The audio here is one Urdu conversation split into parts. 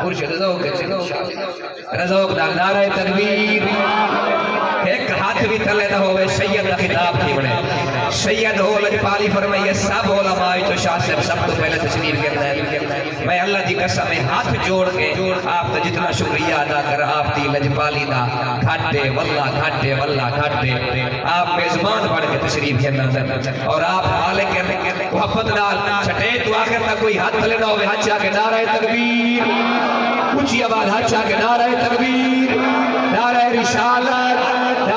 مرشد ذوق رزوق دا نعرہ تکبیر ایک ہاتھ بھی تلے نہ ہوئے سید دا خطاب تھی بڑے سید ہو لجپالی فرمائیے سب علماء تو شاہ صاحب سب تو پہلے تشریف کرنا ہے میں اللہ دی قسم میں ہاتھ جوڑ کے آپ تا جتنا شکریہ ادا کر آپ دی لجپالی دا گھاٹے واللہ گھاٹے آپ میزبان بڑھ کے تشریف کرنا اور آپ حالے کے محبت نال چھٹے تو آخر تک کوئی ہاتھ تلے نہ ہوئے ہاتھ چاہ کے نعرہ تکبیر اونچی آواز ہاتھ چاہ کے نعرہ تکبیر نعرہ رسالت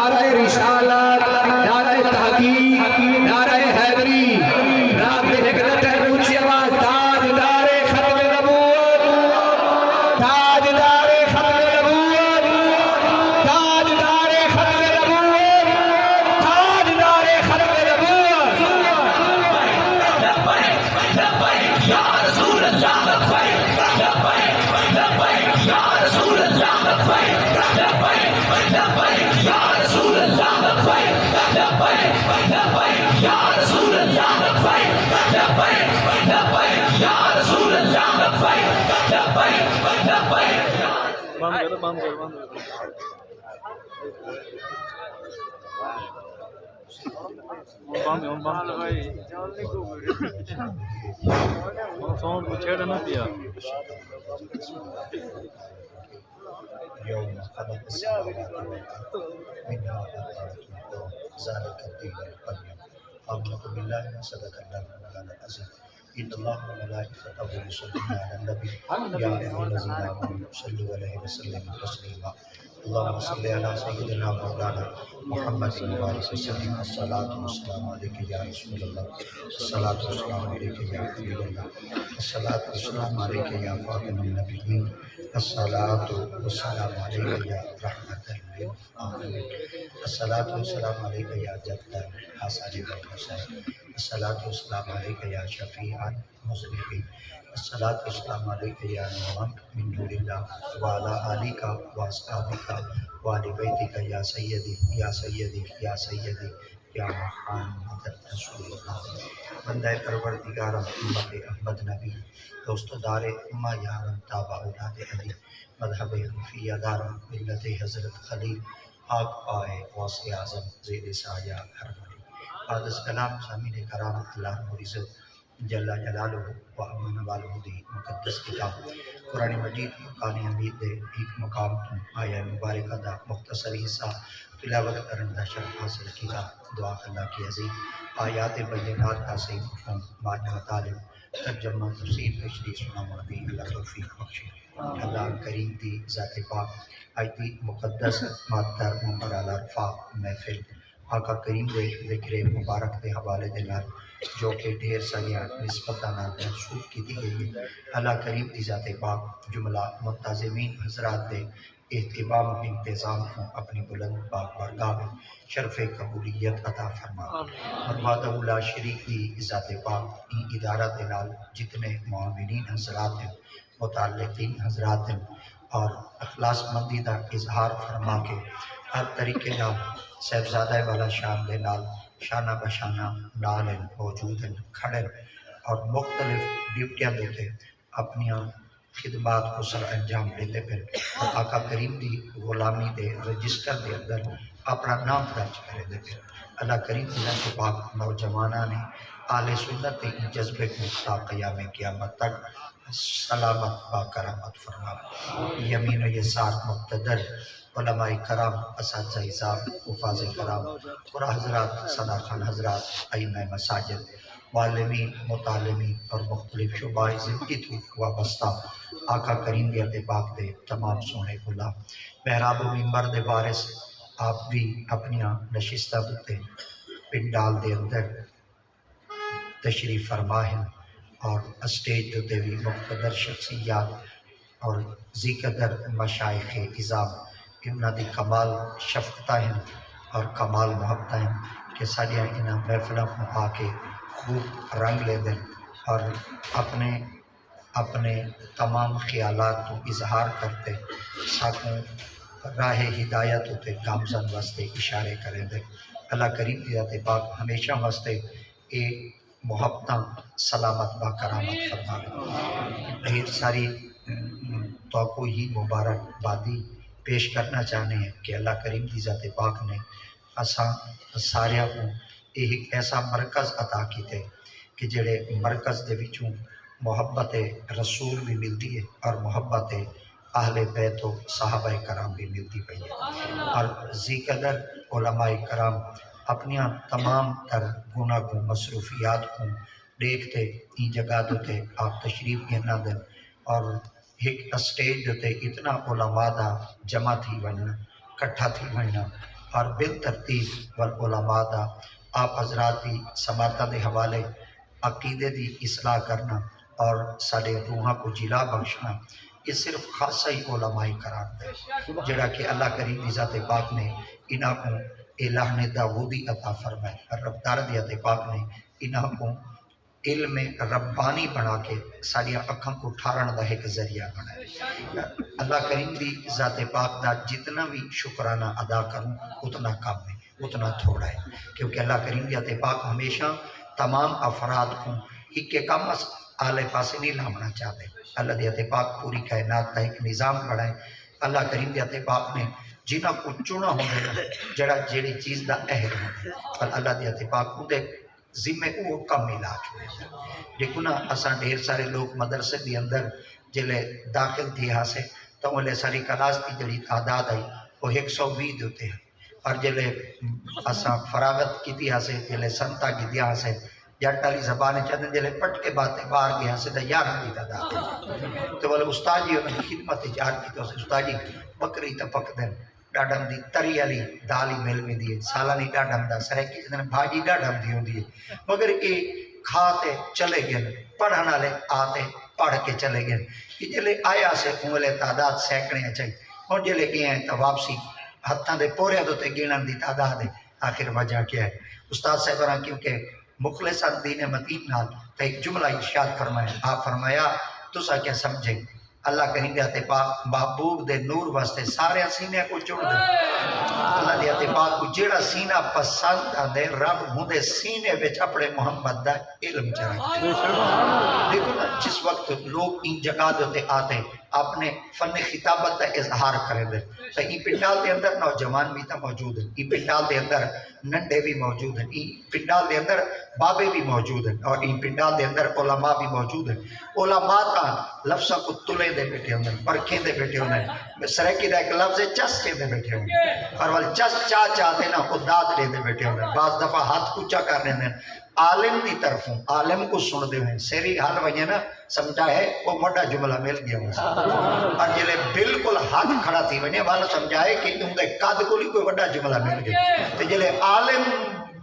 نعرہ تحقیق نعرہ حیدری رات میں حکمت ہے اونچی آواز تاجدار ختم نبوت تاجدار ختم نبوت تاجدار ختم نبوت تاجدار ختم نبوت لبیک یا رسول اللہ لبیک لبیک یا رسول اللہ لبیک لبیک یا رسول اللہ لبیک لبیک یا رسول اللہ لبیک لبیک یا رسول اللہ لبیک لبیک بند کرو ساؤنڈ کو چھیڑ نہ دیا يوم خلق السماوات والأرض منها آيات ذلك الدين القيم آمنت بالله وصدق الله مولانا العظيم إن الله وملائكته يصلون على النبي يا أيها الذين آمنوا صلوا عليه وسلموا تسليما اللهم صل على سيدنا مولانا محمد وآله وسلم الصلاة والسلام عليك يا رسول الله الصلاة والسلام عليك يا حبيب الله الصلاة والسلام عليك يا خاتم النبيين الصلاة والسلام عليك يا رحمة للعالمين الصلاة والسلام عليك يا جد الحسن والحسين الصلاة والسلام عليك يا شفيع المذنبين الصلاة والسلام عليك يا نور من نور الله وعلى آلك وأصحابك وآل بيتك يا سيدي يا سيدي يا سيدي یا محمد رسول اللہ بندہ پروردگار امت احمد نبی دوست دار امہ یارم تابع اولاد علی مذہب حنفیہ دارم ملت حضرت خلیل آگ آئے غوث اعظم زیر سایہ حرم علی قادس کلام سامین کرام اللہ مرزت جل جلالہ و امن والہدی مقدس کتاب قرآن مجید مقان حمید دے ایک مقام آیا مبارکہ دا مختصر حصہ تلاوت کرن دا شرف حاصل کیا دعا اللہ کی عظیم آیات بینات کا صحیح مفہوم معنی و طالب ترجمہ تفسیر تشریح سنا مردی اللہ توفیق بخشی اللہ کریم دی ذات پاک آیتی مقدس مادر ممبر علی رفا محفل آقا کریم دے ذکر مبارک دے حوالے دے نال جو کہ ڈھیر سالیاں نسبتاً منسوب کی دی گئی ہے اللہ کریم دی ذات پاک جملہ منتظمین حضرات دے اہتمام و انتظام کو اپنی بلند پاک بارگاہ میں شرف قبولیت عطا فرما وحدہ لا شریک دی ذات پاک ان ادارہ دے نال جتنے معاونین حضرات ہیں متعلقین حضرات ہیں اور اخلاص مندی دا اظہار فرما کے ہر طریقے نال صاحبزادہ والا شان دے نال شانہ بشانہ نال موجود ہیں کھڑے اور مختلف ڈیوٹیاں دیتے اپنی خدمات کو سر انجام دیتے پھر اور آقا کریم دی غلامی دے رجسٹر دے اندر اپنا نام درج کرے دے پھر اللہ کریم اللہ کے پاک نوجوانہ نے آل سنت ان جذبے کو تا قیام قیامت تک سلامت با کرامت فرما یمین و یسار مقتدر علماء کرام اساتذہ اعزام حفاظ کرام قرآن حضرات صدا خان حضرات ائمہ مساجد معلمین متعلمین اور مختلف شعبہ زندگی تو وابستہ آقا کریم دی اپنے پاک دے تمام سونے غلام محراب و منبر دے وارث آپ بھی اپنی نشستہ بتے پنڈال دے اندر تشریف فرما ہیں اور اسٹیج دے بھی مقتدر شخصیات اور ذکر مشائخ عظام انہاں دی کمال شفقتہ ہیں اور کمال محبتہ ہیں کہ ساریاں انہاں محفلوں کو آ کے خوب رنگ لے دیں اور اپنے تمام خیالات کو اظہار کرتے ساکوں راہ ہدایت ہوتے گامزن واسطے اشارے کریں دیں اللہ کریم دی ذات پاک ہمیشہ واسطے ایک محبتاں سلامت با کرامت فرما ڈھیر ساری تو کو ہی مبارکبادی پیش کرنا چاہنے ہیں کہ اللہ کریم کی ذات پاک نے اساں سارے کو ایک ایسا مرکز عطا کیتے کہ جڑے مرکز دے وچوں محبت رسول بھی ملتی ہے اور محبت اہل بیت و صحابہ کرام بھی ملتی پئی ہے، اور ذی قدر علماء کرام اپنی تمام تر گناہ مصروفیات کو دیکھتے ان جگہ دوتے آپ تشریف گھنا دیں اور ایک اسٹیج دوتے اتنا علماء دا جمع تھی وننا کٹھا تھی وننا اور بالترتیب والعلماء دا آپ حضرات دی سماعتہ دے حوالے عقیدے دی اصلاح کرنا اور سارے روحاں کو جلا بخشنا، یہ صرف خاصہ ہی علماء کرام دے جڑا کہ اللہ کریم دی ذات پاک نے انہاں کو الہ نے داودی عطا فرمائے، رب دارد پاک نے انہاں کو علم ربانی بنا کے ساری اکھاں کو ٹھارن دا ایک ذریعہ بنائے۔ اللہ کریم دی ذات پاک دا جتنا بھی شکرانہ ادا کروں اتنا کم ہے، اتنا تھوڑا ہے، کیونکہ اللہ کریم دی ذات پاک ہمیشہ تمام افراد کو ایک کے کم آلے پاسے نہیں لامنا چاہتے۔ اللہ دی ذات پاک پوری کائنات کا ایک نظام بڑھائے۔ اللہ کریم دی ذات پاک نے جنہ کو چنا ہونے جڑا جڑی چیز دا اہل ہونے اور اللہ دی ذات پاک کو دے ذمہ وہ کم ملا چھوڑے۔ دیکھو نا اساں ڈھیر سارے لوگ مدرسے دی اندر جلے داخل تھی ہاں سے تو انہیں ساری کلاس کی جڑی تعداد آئی وہ 120 ہوتے ہیں، اور جلے اساں فراغت کی تھی ہاں سے جلے سنتا کی تھی ہاں سے جٹ والی زبان چاہتے جلے پٹ کے باتیں باہر گیا سے 11 کی تعداد ہے۔ تو بولے استاد جی انہیں خدمت جار کی تو استاد جی بکری تپک دیں ڈاڈم دی تری علی دالی مل میں دیئے سالانی ڈاڈم دا سرکی جنہیں بھاجی ڈاڈم دی ہوں دیئے، مگر یہ کھاتے چلے گئے پڑھنا لے آتے پڑھ کے چلے گئے، یہ جلے آیا سے انگلے تعداد سینکڑے چاہیے اور جلے گئے ہیں تو واپسی ہتھاں دے پورے دوتے گینن دی تعداد ہے۔ آخر وجہ کیا ہے؟ استاد صاحبان کیونکہ مخلصان دین متین نال تو ایک جملہ ارشاد فرمایا، آپ فرمایا تو سا کیا سمجھیں اللہ کریم دیتے پاک محبوب دے نور واسطے سارے سینے کو چڑ دے، اللہ دیتے پاک کو جیڑا سینہ پسند آدھے رب مندے سینے بچ اپنے محمد دا علم چاہے۔ دیکھو نا جس وقت لوگ ان جگہ دوتے آتے اپنے فن خطابت کا اظہار کریں دے تو این پنڈال دے اندر نوجوان بھی تا موجود ہیں، این پنڈال دے اندر ننڈے بھی موجود ہیں، این پنڈال دے اندر بابے بھی موجود ہیں، اور این پنڈال دے اندر علماء بھی موجود ہیں۔ علماء تا لفظہ کو تلے دے بیٹھے ہونے برکھیں دے بیٹھے ہونے سرکی دا ایک لفظ ہے چس کے دے بیٹھے ہونے، اور وال چس چاہتے نا خداد دے بیٹھے ہونے، بعض دفعہ ہاتھ کچھا کرنے دیں عالم دی طرفوں عالم کو سن دے ہیں سیری حال وجہ نا سمجھا ہے وہ موٹا جملہ مل گیا ہوں، اور جلے بالکل ہاتھ کھڑا تھی وجہ والا سمجھا ہے کہ ان دے قد کو لی کوئی وڈا جملہ مل گیا، تو جلے عالم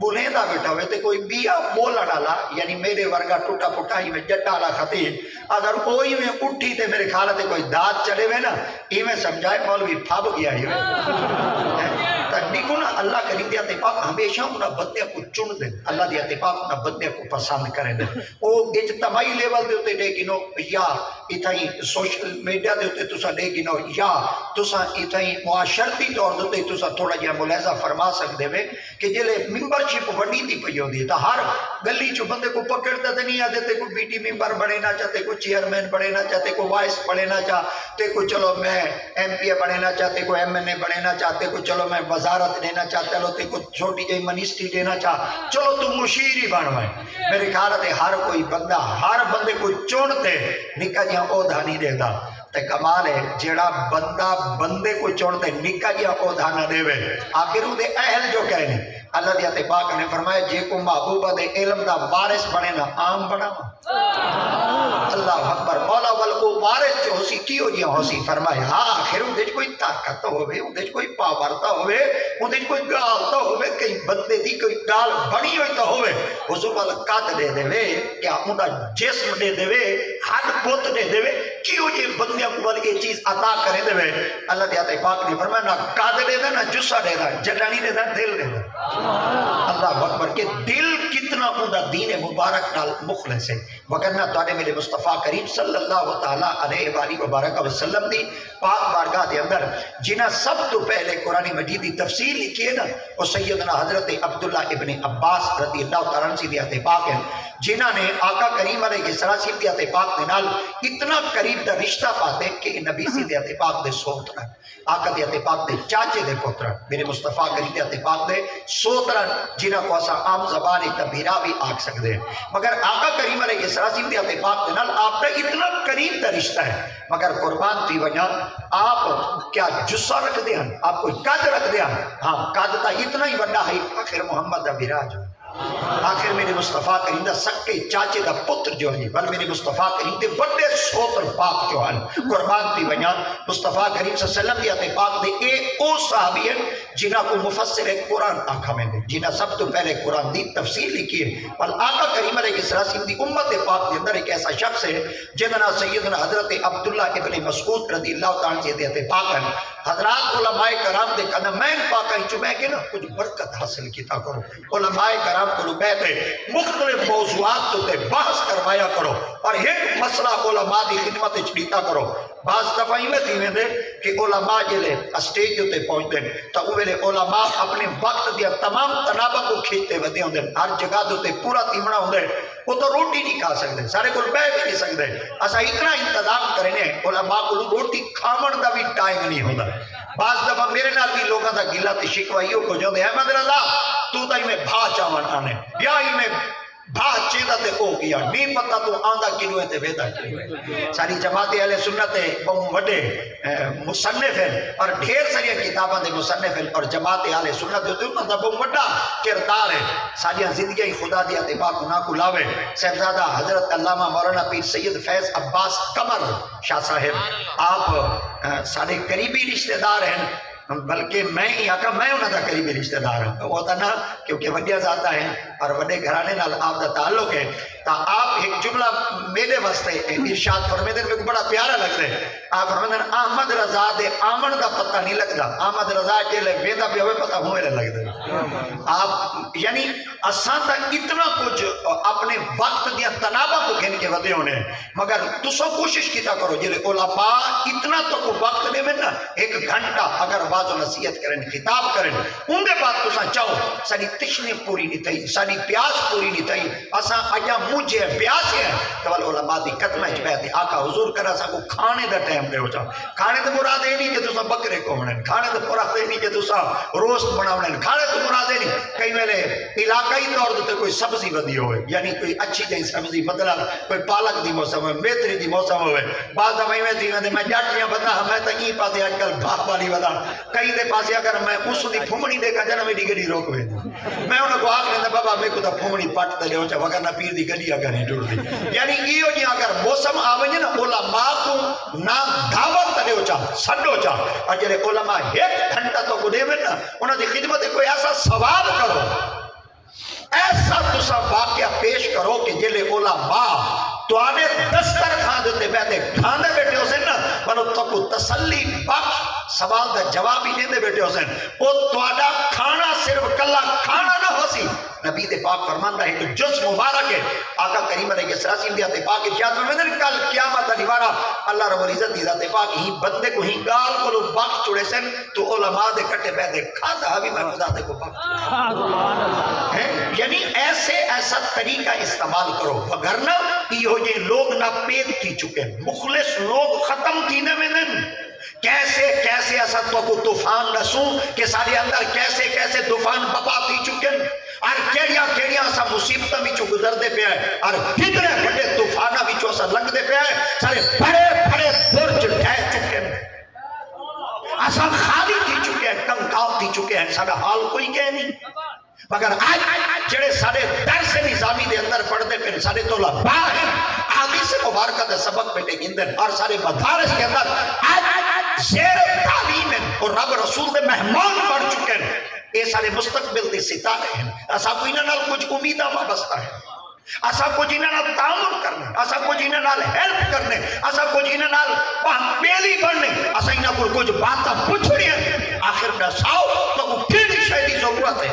بنے دا بیٹھا ہوئے تے کوئی بیا بولا ڈالا یعنی میرے ورگا ٹوٹا پٹائی میں جٹا لا خطیب اگر کوئی میں اٹھی تے میرے خیال تے کوئی داد چلے ہوئے نا یہ میں سمجھائے مولوی پھب گیا ہی ہوئے۔ دیکھو نا اللہ کریم دیا پاک ہمیشہ انہاں بندے کو چن دیں، اللہ دیا پاک انہاں بندے کو پسند کریں دیں، وہ اجتماعی لیول دے ہوتے دے گنو یا اتھائی سوشل میڈیا دے ہوتے تسا دے گنو یا تسا اتھائی معاشرتی طور دے ہوتے تسا تھوڑا جہاں ملاحظہ فرما سکتے ہوئے کہ جلے ممبرشپ وڈی تھی پئی ہوندی ہے تو ہر گلی چو بندے کو پکڑتا تے نہیں آتے کوئی بی ٹی ممبر بڑھے نہ چاہتے کوئی چیئرمین بڑھے نہ چاہتے کوئی وائس بڑھے نہ چاہتے کوئی چلو میں ایم پی اے بڑھے نہ چاہتے کوئی ایم این اے بڑھے نہ چاہتے کوئی چلو میں وزارت دینا چاہتے لو تے کوئی چھوٹی جائی منسٹری دینا چاہ چلو تم مشیر ہی بنوائے، میرے خیال ہے ہر کوئی بندہ ہر بندے کو چونتے نکا جہاں عہدہ نہیں دے دا تے کمال ہے جیڑا بندہ بندے کو چونتے نکا جہاں عہدہ نہ دے وے آخر وہ دے اہل جو کہنے اللہ دیا تے پاک نے فرمایا جے کو محبوبہ دے علم دا وارث بنے نا عام بنا اللہ اکبر مولا والو وارث جو ہوسی کی ہو جیا ہوسی فرمایا ہاں آخر وہ دے کوئی طاقت ہوئے وہ دے کوئی پاورتا ہوئے وہ دے کوئی گالتا ہوئے کئی بندے دی کوئی گال بڑی ہوئی تا ہوئے حضور والا قد دے دے وے کیا انہا جسم دے دے وے حد بوت دے دے وے کیوں جی بندے کو والی یہ چیز عطا کرے دے وے اللہ دیا تے پاک نے فرمایا نا قد دے دے نا جسہ دے دا جلانی دے دا دل دے دا اللہ اکبر کہ دل کتنا اندہ دین مبارک نال مخلص ہے وگرنہ تواڈے میرے مصطفیٰ کریم صلی اللہ تعالیٰ علیہ وآلہ وبارک وسلم دی پاک بارگاہ دے اندر جنہ سب تو پہلے قرآن مجید دی تفسیر لکھی ہے نا وہ سیدنا حضرت عبداللہ ابن عباس رضی اللہ تعالیٰ عنہ سے دیات پاک ہیں، جنہ نے آقا کریم علیہ السلام دیات پاک دے نال اتنا قریب دا رشتہ پاتے کہ نبی سی دیات پاک دے سوترا، آقا دیات پاک دے چاچے دے پترا، میرے مصطفیٰ کریم دیات پاک دے سوترا، جنہ کو اسا عام زبان تبیرہ بھی آکھ سکتے ہیں، مگر آقا کریم علیہ السلام دیات پاک دے نال آپ کا اتنا قریب دا رشتہ ہے، مگر قربان تھی وجہ آپ کیا جسہ رکھ دیں، آپ کوئی قد رکھ دیں، ہاں قد تا اتنا ہی بڑا ہے، آخر محمد دا براج، آخر میرے مصطفیٰ کریم دا سکے چاچے دا پتر جو ہے، بل میرے مصطفیٰ کریم دے بڑے سوتر پاک جو ہے، قربان تھی وجہ مصطفیٰ کریم صلی اللہ علیہ وسلم دیتے پاک دے اے او صحابی ہیں جنہ کو مفسر قرآن آنکھا میں دے، جنہ سب تو پہلے قرآن دی تفسیر لکھی ہے، بل آقا کریم علیہ السلام دی امت پاک دے اندر ایک ایسا شخص ہے جنہ سیدنا حضرت عبداللہ ابن مسعود رضی اللہ تعالیٰ سے دیتے پاک ہیں، حضرات علماء کرام دے قدمین پاک ہیں چمیں کہ نا کچھ برکت حاصل کیتا کرو، علماء کرام کو بیٹھے مختلف موضوعات تو تے بحث کروایا کرو اور ایک مسئلہ علماء دی خدمت چلیتا کرو، بعض دفعہ ہی میں تھی دے کہ علماء جلے اسٹیج ہوتے پہنچ دیں تو اوہلے علماء اپنے وقت دیا تمام تنابہ کو کھیچتے ودے ہوں دیں، ہر جگہ دوتے پورا تیمنا ہوں دیں، وہ تو روٹی نہیں کھا سکتے، سارے کو بے بھی نہیں سکتے، اسا اتنا انتظام کرنے علماء کو روٹی کھامن دا بھی ٹائم نہیں ہوتا، بعض دفعہ میرے نال بھی لوگوں دا گلہ تے شکوائیوں کو جو دے احمد رضا تو تا ہی میں بھا چاون آنے یا ہی میں بھا چیدہ تے او کیا نہیں پتہ تو آندہ کنوے تے ویدہ کنوے، ساری جماعت اہل سنت بہت بڑے مصنف ہیں اور ڈھیر ساری کتاباں دے مصنف ہیں اور جماعت اہل سنت ہوتے ہیں انہوں بہت بڑا کردار ہے، ساری زندگی خدا دیا تباہ گناہ کو لاوے، صاحبزادہ حضرت علامہ مولانا پیر سید فیض عباس قمر شاہ صاحب آپ سارے قریبی رشتہ دار ہیں، بلکہ میں ہی آقا میں انہوں دا قریبی رشتہ دار ہوں، وہ ہوتا نا کیونکہ وڈیا ذاتہ ہیں اور وڈے گھرانے نال آپ دا تعلق ہے، تا آپ ایک جملہ میرے واسطے ارشاد فرمائے دیں میرے بڑا پیارا لگ رہے ہیں، آپ فرمائے دیں احمد رضا دے آمن دا پتہ نہیں لگ دا، احمد رضا کے لئے ویدہ بھی ہوئے پتہ ہوئے لگ دا، آپ یعنی اسان تا اتنا کچھ اپنے وقت دیا تنابہ کو گھن کے ودے ہونے ہیں، مگر تو سو کوشش کیتا کرو جلے علماء اتنا تو کو وقت دے میں نا ایک گھنٹہ اگر واضح نصیحت کریں خطاب کریں ان دے بعد تو سان چاہو ساری تشنے پوری نہیں تھی ساری پیاس پوری نہیں تھی اساں اجا مجھے پیاس ہے تو علماء دی قدمہ چ بیٹھے آقا حضور کرا سا کو کھانے دا ٹائم دے ہو جاؤ، کھانے تو مراد ہے نہیں کہ تساں بکرے کو بنائیں، کھانے تو مراد ہے نہیں کہ تساں روسٹ بناؤں، کھانے تو مراد ہے نہیں کئی ویلے علاقائی طور تے کوئی سبزی ودی ہوئے یعنی کوئی اچھی جائیں سبزی بدلا کوئی پالک دی موسم ہوئے میتری دی موسم ہوئے، بعد دفعہ میں تھی میں جاٹیاں بدا میں تا ای پاسے اج کل بھاپ والی بدا کئی دے پاسے اگر میں اس دی پھمڑی دیکھا جانا میری گڑی روک ہوئے میں انہوں کو آگ لیندہ بابا میں کو تا پھمڑی پٹ تے لے ہو چاہ وگر نہ پیر دی گڑی اگر نہیں ٹوڑ دی یعنی ایو جی اگر موسم آویں نا علماء کو نا دعوت تے لے ہو چاہ سڈ ہو چاہ اور جلے علماء ایک گھنٹہ تو کو دے میں نا انہوں دی خدمت کوئی ایسا سوال کرو ایسا تسا واقعہ پیش کرو کہ جلے علماء تو آنے دستر کھان دیتے بیٹھے کھانے بیٹھے ہو سن نا بلو تو کو تسلی بخش سوال دا جواب ہی نہیں دے بیٹھے ہو سن او تو آنا کھانا صرف کلا کھانا نہ ہو سی نبی دے پاک فرماندہ ہے کہ جس مبارک ہے آقا کریم علیہ السلام دیا تے پاک ارشاد فرماندہ کل قیامت دیوارا اللہ رب العزت دی ذات پاک ہی بندے کو ہی گال کو لو بخش چھوڑے سن تو علماء دے کٹے بیٹھے کھاتا بھی میں خدا دے کو بخش یعنی ایسا طریقہ استعمال کرو وگرنہ یہ یہ لوگ نہ پیٹ تھی چکے مخلص لوگ ختم تھی نہ میں کیسے کیسے ایسا تو کو طوفان نسوں کہ سارے اندر کیسے کیسے طوفان بپا تھی چکے اور کیڑیاں ایسا مصیبتہ بھی چو گزر دے پہ ہے اور کتنے بڑے طوفانہ بھی چو ایسا لگ دے پہ ہے سارے بڑے بڑے برج ڈھے چکے ہیں ایسا خالی تھی چکے ہیں کنکاؤ تھی چکے ہیں سارا حال کوئی کہہ نہیں مگر آج جڑے سارے درس نظامی دے اندر پڑھ دے پھر سارے طلباء ہیں حدیث مبارکہ دے سبق بیٹے گندن اور سارے مدارس کے اندر آج زیر تعلیم ہیں اور رب رسول دے مہمان بڑھ چکے ہیں یہ سارے مستقبل دے ستارے ہیں ایسا کوئی نال کچھ امیدہ وابستہ ہے ایسا کچھ انہاں نال تعاون کرنے ایسا کچھ انہاں نال ہیلپ کرنے ایسا کچھ انہاں نال پیلی بڑھنے ایسا انہاں کو کچھ باتاں پوچھنی ہیں آخر میں ساؤ تو وہ پھر شاید ضرورت ہے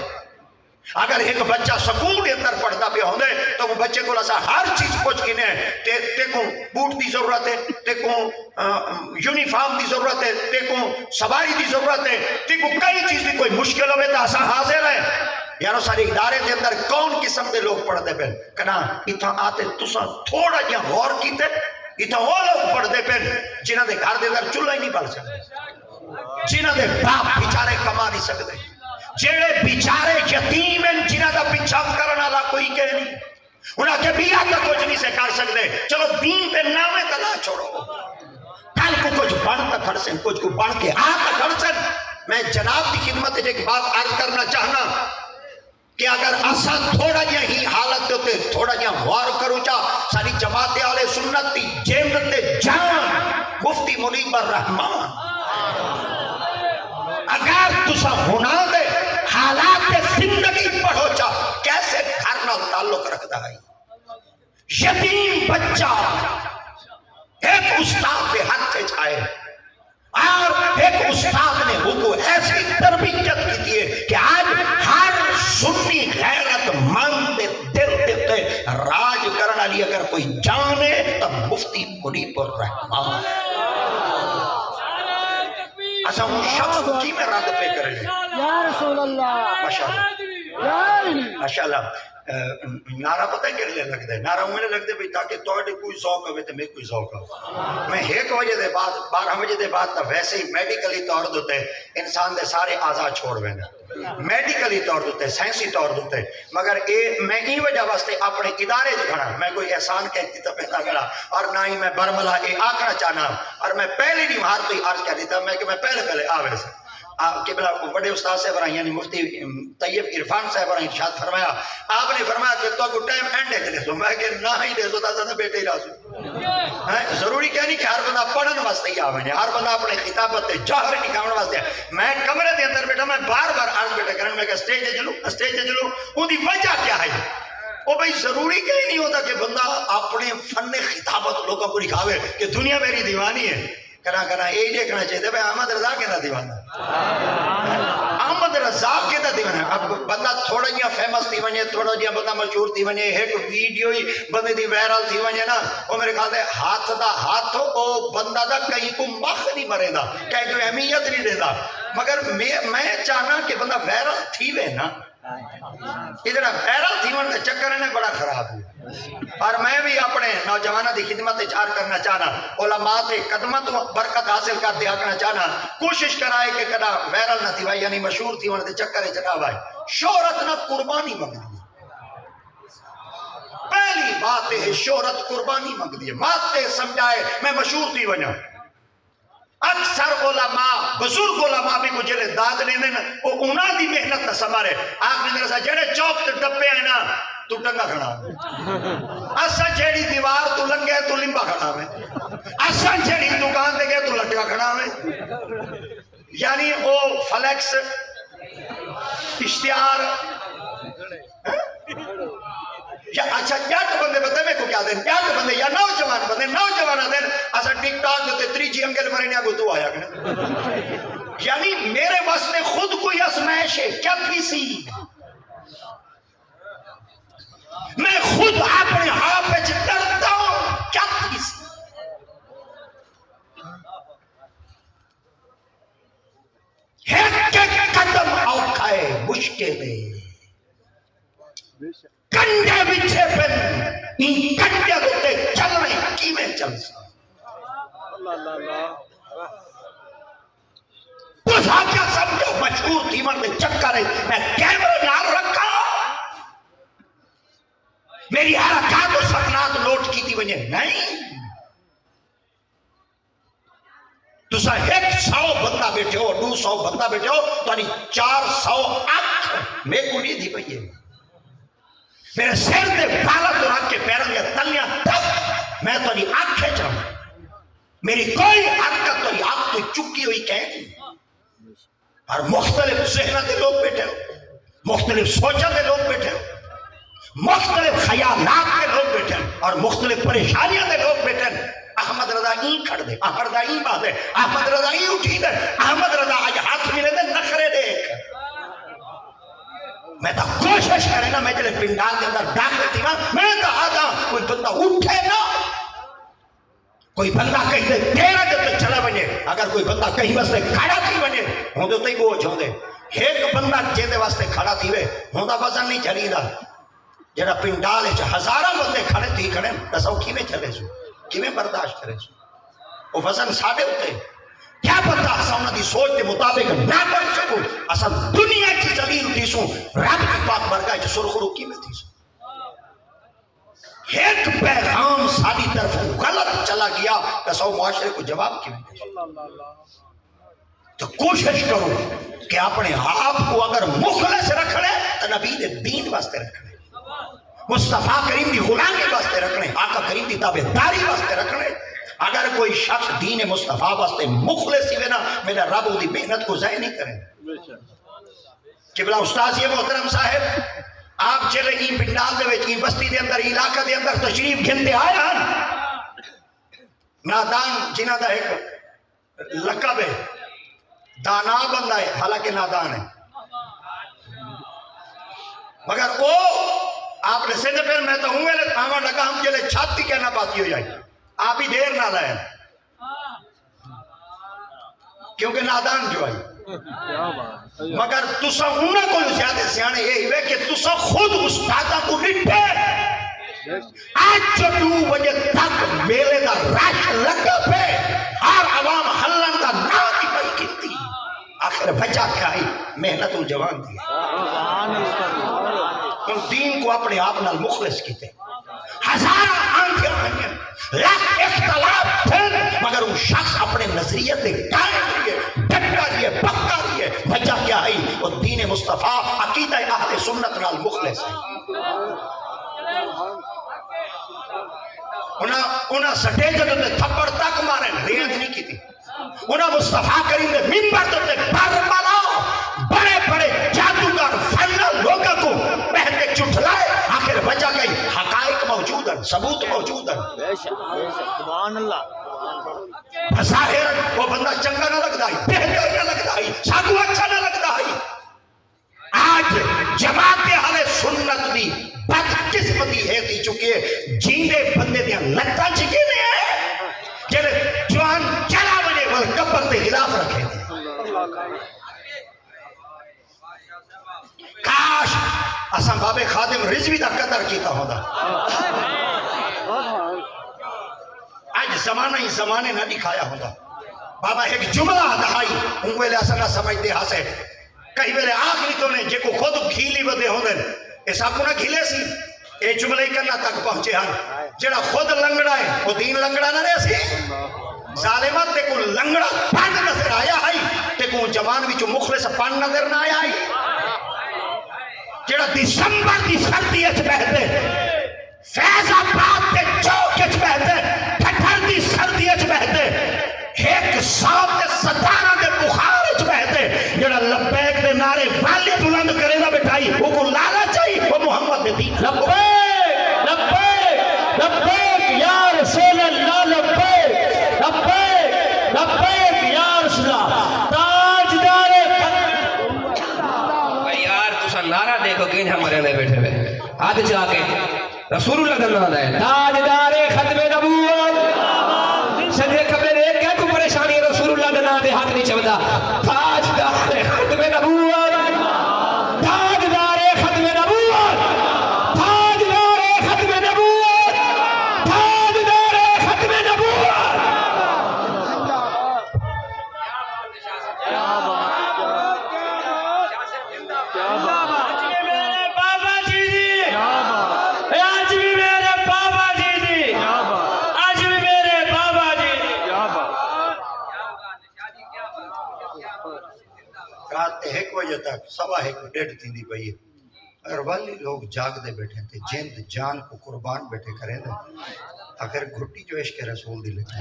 اگر ایک بچہ سکول کے اندر پڑھتا پہ ہوندے تو وہ بچے کو لسا ہر چیز پوچھ کے نے تے کو بوٹ دی ضرورت ہے، تے کو یونیفارم دی ضرورت ہے، تے کو سواری دی ضرورت ہے، تے کو کئی چیز دی کوئی مشکل ہوئے تو اسا حاضر ہے. یارو سارے ادارے دے اندر کون قسم دے لوگ پڑھ دے پہ کنا اتھا آتے تسا تھوڑا جہاں غور کیتے اتھا وہ لوگ پڑھ دے پہ جنہ دے گھر دے اندر چولہا ہی نہیں پڑھ سکتے، جنہ دے باپ بیچارے کما نہیں سکتے، جیڑے بیچارے یتیم ہیں جنہ دا پیچھا کرنا لا کوئی کہہ نہیں، انہاں کے بیعہ کا کچھ نہیں سے کر سکتے. چلو دین پہ نامے تلا چھوڑو، کل کو کچھ بڑھ تک کھڑ سن، کچھ کو بڑھ کے آ تک کھڑ سن. میں جناب کی خدمت ایک بات عرض کرنا چاہنا کہ اگر اسا تھوڑا جہاں ہی حالت ہوتے تھوڑا جہاں غور کرو چا ساری جماعت اہل سنت دی جیمت جان مفتی منیب الرحمان اگر تسا ہونا دے حالات زندگی پڑھو چا کیسے گھر نال تعلق رکھتا ہے. یتیم بچہ ایک استاد کے ہاتھ سے چھائے اور ایک استاد نے وہ کو ایسی تربیت کی دیئے کہ آج ہر سنی غیرت مند دل دیتے راج کرنا لی اگر کوئی جانے تب مفتی منیب الرحمان. ایسا ہوں شخص کی میں رد پہ کرے یا رسول اللہ ماشاءاللہ. نعرہ پتہ کر لے لگ دے نعرہ میں نے لگ دے بھی تاکہ توڑے کوئی ذوق ہوئے تو میں کوئی ذوق ہو. میں ایک وجہ دے بعد 12 وجہ دے بعد تو ویسے ہی میڈیکلی طور دوتے انسان دے سارے آزاد چھوڑ بہنے میڈیکلی طور دوتے سائنسی طور دوتے مگر میں ہی وجہ واسطے اپنے ادارے جھڑا میں کوئی احسان کہتی تو پہنا گڑا اور نہ ہی میں برملہ آکھنا چاہنا اور میں پہلے نہیں مہار کوئی عرض کر دیتا میں کہ میں پہلے آوے سے قبلہ بڑے استاد صاحب رہا یعنی مفتی طیب عرفان صاحب رہا ارشاد فرمایا آپ نے فرمایا کہ تو کو ٹائم اینڈ ہے دے سو میں کہ نہ ہی دے سو تا بیٹے ہی راسو ضروری کیا نہیں کہ ہر بندہ پڑھن واسطے ہی آوے ہر بندہ اپنے خطابت جوہر نکھاون واسطے میں کمرے دے اندر بیٹھا میں بار بار عرض بیٹا کرن میں کہ اسٹیج چلو ان دی وجہ کیا ہے وہ بھئی ضروری کہیں نہیں ہوتا کہ بندہ اپنے فن خطابت لوگوں کو دکھاوے کہ دنیا میری دیوانی ہے کنا یہی دیکھنا چاہیے بھئی احمد رضا کے نہ دیوانا احمد رضا کے نہ دیوانا. اب بندہ تھوڑا جہاں فیمس تھی ونجے تھوڑا جہاں بندہ مشہور تھی ونجے ایک ویڈیو ہی بندے دی وائرل تھی ونجے نا وہ میرے خیال ہے ہاتھ دا ہاتھ ہو وہ بندہ دا کہیں کو مخ نہیں مرے دا کہیں کوئی اہمیت نہیں دے دا مگر میں چاہنا کہ بندہ وائرل تھی وے نا ادھر وائرل تھی ون چکر نے بڑا خراب ہے. اور میں بھی اپنے نوجوانہ دی خدمت اچھار کرنا چاہنا علماء دے قدمت برکت حاصل کر دیا کرنا چاہنا کوشش کرائے کہ کدا وائرل نہ تھی بھائی یعنی مشہور تھی ورنہ چکر چکا بھائی شہرت نہ قربانی مانگ دی. پہلی بات ہے شہرت قربانی مانگ دی ماتے سمجھائے میں مشہور تھی ونیا. اکثر علماء بزرگ علماء بھی کچھ داد لینے نا وہ انہاں دی محنت نہ سمارے آپ نے میرے ساتھ جڑے چوک تے ٹپے ہیں نا تو ٹنگا کھڑا اسا جیڑی دیوار تو لنگے تو لمبا کھڑا میں اسا جیڑی دکان دے گئے تو لٹکا کھڑا میں یعنی وہ فلیکس اشتہار یا اچھا جات بندے بتا میں کو کیا دیں جات بندے یا نوجوان بندے نوجوان دیں اسا ٹک ٹاک دے تریجی انگل مرے نیا کو تو آیا کرنا یعنی میرے واسطے خود کوئی ازمائش ہے کیا تھی سی میں خود اپنے آپ پہ ڈرتا ہوں کیا تھی سی ایک قدم اوکھا ہے مشکل ہے کنڈے بچھے پہ این کنڈے ہوتے چل رہے کی میں چل سا بزا کیا سمجھو مشہور تھی من میں چکر ہے میں کیمرہ نہ رکھا میری حرکات و سکنات نوٹ کی تھی وجہ نہیں تو سا 100 بندہ بیٹھے ہو 200 بندہ بیٹھے ہو تو انہی 400 آنکھ میں کو نہیں دی بھئی میرے سیر دے پالا تو رکھ کے پیروں کے تلیاں تک میں تو نہیں آنکھیں چاہوں میری کوئی حرکت تو نہیں آنکھ تو چکی ہوئی کہیں اور مختلف ذہنہ دے لوگ بیٹھے ہو مختلف سوچہ دے لوگ بیٹھے ہو مختلف خیالات کے لوگ بیٹھے اور مختلف پریشانیاں دے لوگ بیٹھے احمد رضا ہی کھڑ دے احمد رضا ہی بات ہے احمد رضا ہی اٹھی دے احمد رضا آج ہاتھ ملے دے نخرے دیکھ میں تو کوشش کرے نا میں جلے پنڈال کے اندر داخل تھی نا میں تو آتا کوئی بندہ اٹھے نا کوئی بندہ کہیں دے تیرا جب چلا بنے اگر کوئی بندہ کہیں واسطے کھڑا تھی بنے ہوں دے تو ہی بوجھ ہوں دے ایک بندہ جیدے واسطے کھڑا تھی وے ہوں دا وزن نہیں چلی دا جڑا پنڈال ہے ہزارہ بندے کھڑے تھی کھڑے دسو کی میں چلے سو کی میں برداشت کرے سو وہ وزن ساڑھے ہوتے کیا پتہ اسا انہاں دی سوچ دے مطابق نہ بن سکوں اسا دنیا کی زلیل تھی سوں رب کی پاک برگاہ چ سرخرو کی میں تھی سوں ایک پیغام ساری طرف غلط چلا گیا دسو معاشرے کو جواب کی میں تو کوشش کرو کہ اپنے آپ کو اگر مخلص رکھنے تو نبی دے دین واسطے رکھنے مصطفیٰ کریم دی غلامی واسطے رکھنے آقا کریم دی تابعداری واسطے رکھنے اگر کوئی شخص دین مصطفیٰ واسطے مخلص ہی نا میرا رب دی محنت کو ضائع نہیں کرے قبلہ استاذ یہ محترم صاحب آپ چلے این پنڈال دے وچ این بستی دے اندر علاقہ دے اندر تشریف گھنتے آئے ہیں نادان جنہ دا ایک لقب ہے دانا بندہ ہے حالانکہ نادان ہے مگر وہ آپ نے سندھ پہ میں تو ہوں میں آمان لگا ہم جلے چھاتی کہنا پاتی ہو جائے آپ ہی دیر نہ لائیں کیونکہ نادان جو آئی مگر تسا انہوں کو زیادہ سیانے یہ ہوئے کہ تسا خود استادہ کو نٹھے آج جو 2 بجے تک میلے دا راش لگا پہ اور عوام حلن دا نامی پائی کتی آخر وجہ کیا ہی محنت الجوان دی ان دین کو اپنے آپ نال مخلص کیتے ہزارہ آنکھیں آئیں لاکھ اختلاف تھے مگر وہ شخص اپنے نظریت قائم لیے ڈٹا لیے پکا لیے وجہ کیا ہے وہ دین مصطفیٰ عقیدہ اہل سنت نال مخلص ہے انہاں سٹے جدو تے تھپڑ تک مارے ریاض نہیں کی تھی انہاں مصطفیٰ کریم نے ممبر تے برملا بڑے بڑے جادوگر فائنل لوگوں کو پہلے چٹھلائے آخر وجہ گئی حقائق موجود ہیں ثبوت موجود ہیں سبحان اللہ بظاہر وہ بندہ چنگا نہ لگتا ہے بہتر نہ لگتا ہے ساکو اچھا نہ لگتا ہے آج جماعت اہل سنت دی بدقسمتی ہے تھی چکے جیندے بندے دیا لگتا چکے نہیں ہے جنہیں جوان چلا بنے وہ کبر دے خلاف رکھے تھے کاش اساں بابے خادم رضوی دا قدر کیتا ہوتا آج زمانہ ہی زمانے نہ دکھایا ہوتا بابا ایک جملہ دہائی ان ویلے اساں نہ سمجھ دے ہاسے کئی ویلے آخری تو نے جے کو خود کھیلی ودے ہوندے ایسا کو نہ کھیلے سی اے جملہ ہی کرنا تک پہنچے ہیں جڑا خود لنگڑا ہے وہ دین لنگڑا نہ رہے سی ظالمت تے کو لنگڑا پانڈ نظر آیا ہے تے کو جوان بھی جو مخلص پانڈ نظر نہ آیا ہے جڑا دسمبر دی سردی اچ بہتے فیض آباد تے چوک اچ بہتے ٹھٹھر دی سردی اچ بہتے ایک ساتھ تے 17 دے بخار اچ بہتے جڑا لبیک دے نعرے والی بلند کرے دا بٹھائی وہ کو لالا چاہیے وہ محمد دے دین لبیک لبیک لبیک یا رسول اللہ لبیک لبیک لبیک یا رسول اللہ تاجدار یار تسا نعرہ دیکھو کہ ہمارے میں بیٹھے ہوئے ہاتھ جا کے رسول اللہ کا نام ہے تاجدار ختم نبوت سجے کبے نے کیا کو پریشانی ہے رسول اللہ کا نام دے ہاتھ نہیں چبدا تاجدار ختم نبوت تاجدار ختم نبوت تاجدار ختم نبوت تاجدار ختم نبوت ایک وجہ تک سوا ایک ڈیڑھ تھی دی پئی اگر والی لوگ جاگ دے بیٹھے تھے جند جان کو قربان بیٹھے کریں دے اگر گھٹی جو عشق رسول دی لگے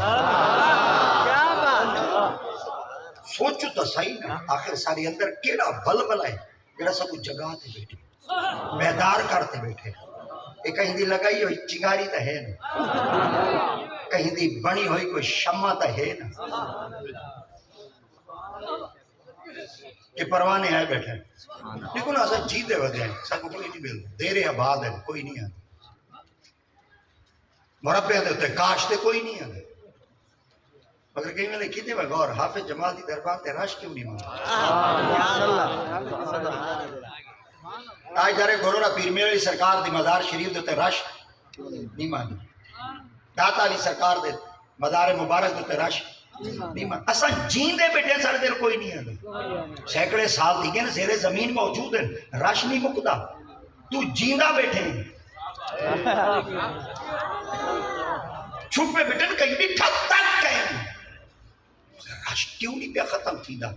سوچو تو صحیح نا آخر ساری اندر کیڑا بل بلائے جڑا سب جگہ تے بیٹھے بیدار کرتے بیٹھے ایک کہیں دی لگائی ہوئی چنگاری تا ہے نا کہیں دی بنی ہوئی کوئی شمع تا ہے نا کہ پروانے آئے بیٹھے دیکھو نا اصل جیتے ودے ہیں سب کو کوئی نہیں مل دیرے آباد ہے کوئی نہیں آتے مربع دے ہوتے کاشتے کوئی نہیں آتے مگر کہیں میں نے کیتے میں غور حافظ جمال دی دربار تے رش کیوں نہیں مانگا آج دارے گھروڑا پیر میرے علی سرکار دی مزار شریف دے ہوتے رش نہیں مانگا داتا علی سرکار دے مزار مبارک دے ہوتے رش نہیں مانگا اصلا جین دے بیٹے سارے دیر کوئی نہیں آتے سینکڑے سال دیگے نا زیر زمین موجود ہے رش نہیں مکتا تو جیندہ بیٹھے ہیں چھپے بیٹن کہیں بھی ٹھک تک کہیں رش کیوں نہیں پہ ختم تھی دا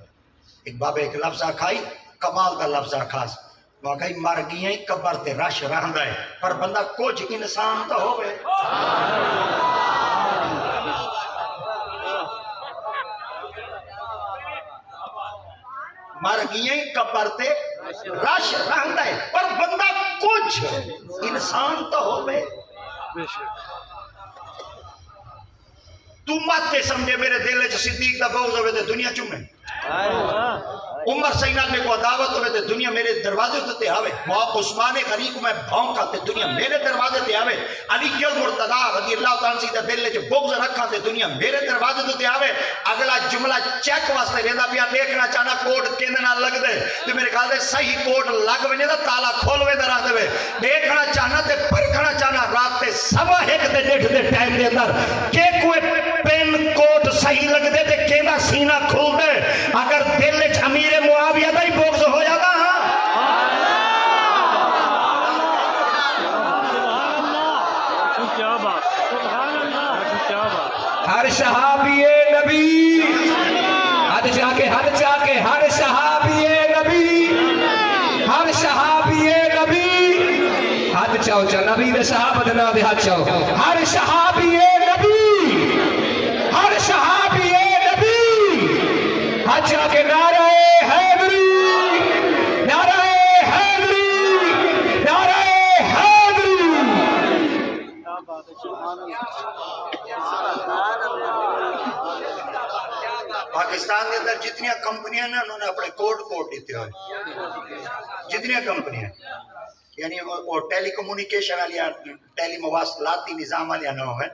ایک بابا ایک لفظ آکھائی کمال کا لفظ آکھاس وہ کہیں مر گئی ہیں قبر تے رش رہندا ہے پر بندہ کچھ انسان تو ہوئے مر گئی ہیں قبر تے رش رہندا ہے پر بندہ کچھ انسان تو ہوئے تو مت سمجھے میرے دل چ صدیق دا بغض ہوئے تے دنیا چومے عمر سینال میں کو عداوت ہوئے تے دنیا میرے دروازے تے آوے عثمان غنی کو میں بھونکا تے دنیا میرے دروازے تے آوے علی المرتضی رضی اللہ تعالیٰ عنہ دل چ بغض رکھا تے دنیا میرے دروازے تے آوے اگلا جملہ چیک واسطے رہندا پیا دیکھنا چاہنا کوڈ کیندے نال لگ دے تے میرے خیال دے صحیح کوڈ لگ ونے دا تالا کھولوے دا رکھ دے دیکھنا چاہنا تے پرکھنا چاہنا رات تے 1:15 تے 1:30 دے ٹائم دے اندر کہ کوئی پین کوڈ صحیح لگ دے تے کیندا سینہ کھول دے اگر دل وچ امیر معاویہ دا ہی بغض ہو جاتا ہر صحابی نبی ہر جا کے ہر صحابی نبی ہر صحابی نبی ہاتھ چاہو چا نبی دے صحابہ دے نام دے ہاتھ چاہو ہر صحابی نبی ہر صحابی نبی ہاتھ چاہ کے نعرہ حیدری نعرہ حیدری نعرہ حیدری پاکستان کے اندر جتنی کمپنیاں نا انہوں نے اپنے کوڈ دیتے ہوئے جتنی کمپنیاں یعنی وہ ٹیلی کمیونیکیشن والی ٹیلی مواصلاتی نظام والی نہ ہے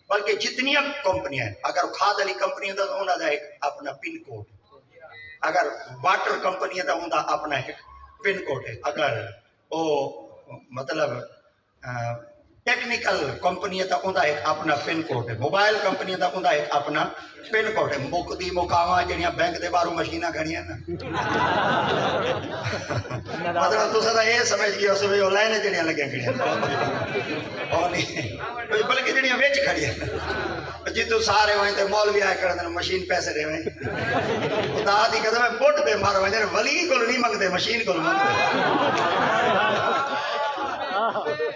بلکہ جتنی کمپنیاں ہیں اگر کھاد والی کمپنی ہے تو انہوں نے ایک اپنا پن کوڈ اگر واٹر کمپنی ہے تو انہوں نے اپنا ایک پن کوڈ ہے اگر وہ مطلب ٹیکنیکل کمپنی ہے تو انہوں ایک اپنا پن کوڈ ہے موبائل کمپنی ہے تو انہوں ایک اپنا پن کوڈ ہے مکدی مقامہ جنیاں بینک دے باروں مشینہ گھڑی ہیں نا مطلب تو سدا یہ سمجھ گیا اس میں وہ لائنیں جنیاں لگیں کھڑی ہیں اور نہیں بلکہ جنیاں ویچ کھڑی ہیں جی تو سارے وہیں تے مولوی آئے کردن مشین پیسے دے وہیں خدا دی قدم ہے بوٹ دے مارو وہیں ولی کو نہیں مانگ دے مشین کو مانگ دے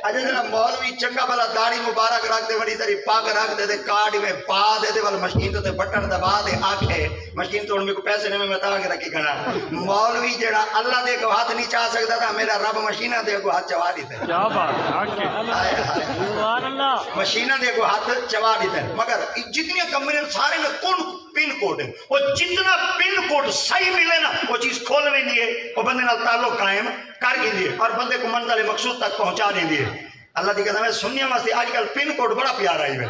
اجے جنا مولوی چنگا بلا داڑھی مبارک رکھ دے بڑی ساری پاگ رکھ دے دے کارڈ میں پا دے دے والا مشین تو تے بٹن دبا دے آکھے مشین تو ان میں کو پیسے نہیں میں تاں کے رکھی کھڑا مولوی جڑا اللہ دے کو ہاتھ نہیں چاہ سکتا تھا میرا رب مشینہ دے کو ہاتھ چوا دیتے کیا بات سبحان اللہ مشینہ دے کو ہاتھ چوا دیتے مگر جتنی کمپنیاں سارے میں کون پن کوڈ ہے وہ جتنا پن کوڈ صحیح ملے نا وہ چیز کھول لیں دیئے وہ بندے نال تعلق قائم کر گئی دیئے اور بندے کو منزل مقصود تک پہنچا دیں دیئے اللہ دی قسم ہے سنیاں واسطے آج کل پن کوڈ بڑا پیارا ہی ہے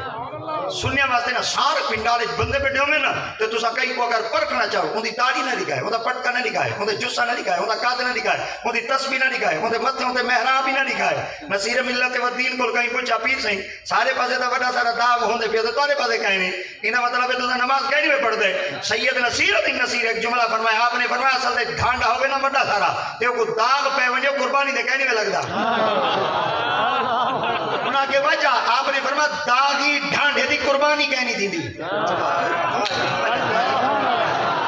سنیاں واسطے نا سارے پنڈالے بندے بیٹھے ہوئے نا تو تسا کئی کو اگر پرکھنا چاہو ان دی داڑھی نہ دکھائے ان دا پٹکا نہ دکھائے ان دے جسہ نہ دکھائے ان دا قد نہ دکھائے ان دی تسبیح نہ دکھائے ان دے متھے ان دے محراب نہ دکھائے نصیر ملت و دین کو کہیں پوچھا پیر سہیں سارے پاسے دا بڑا سارا داغ ہوندے پیا تو تارے پاسے کہیں نہیں انہاں مطلب ہے تو نماز کہیں نہیں پڑھ دے سید نصیر ایک جملہ فرمایا آپ نے فرمایا اصل دے ڈھانڈا ہوگے نا بڑا سارا تے کو داغ پہ ونجو قربانی دے کہیں نہیں لگدا انہاں کے وجہ آپ نے فرمایا داغی ڈھانڈے دی قربانی کہنی تھی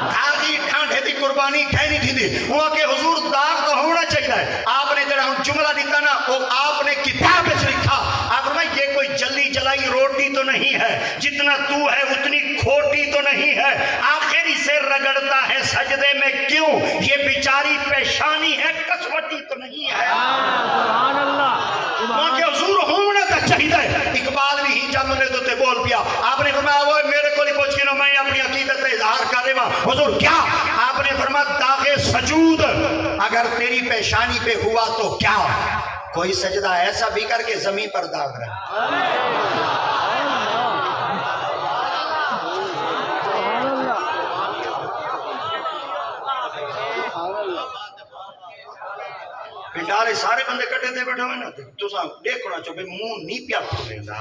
داغی ڈھانڈے دی قربانی کہنی تھی وہاں کے حضور داغ تو ہونا چاہیے آپ نے جڑا جملہ دیتا نا وہ آپ نے کتاب میں لکھا آپ فرمایا یہ کوئی جلی جلائی روٹی تو نہیں ہے جتنا تو ہے اتنی کھوٹی تو نہیں ہے آخری سے رگڑتا ہے سجدے میں کیوں یہ بیچاری پیشانی ہے کسوٹی تو نہیں ہے سبحان اللہ وہاں کے حضور ہونا تھا چاہیے اقبال بھی ہی جانو نے تو تے بول پیا آپ نے فرمایا وہ میرے کو نہیں پوچھ کے نا میں اپنی عقیدت اظہار کر رہے ہوں حضور کیا آپ نے فرمایا اگر تیری پیشانی پہ ہوا تو کیا، کوئی سجدہ ایسا بھی کر کے زمین پر داغ رہا۔ پنڈالے سارے بندے کٹے تے بیٹھے ہوئے نا، تو سا دیکھنا چاہو بے منہ نہیں پیا کھولے دا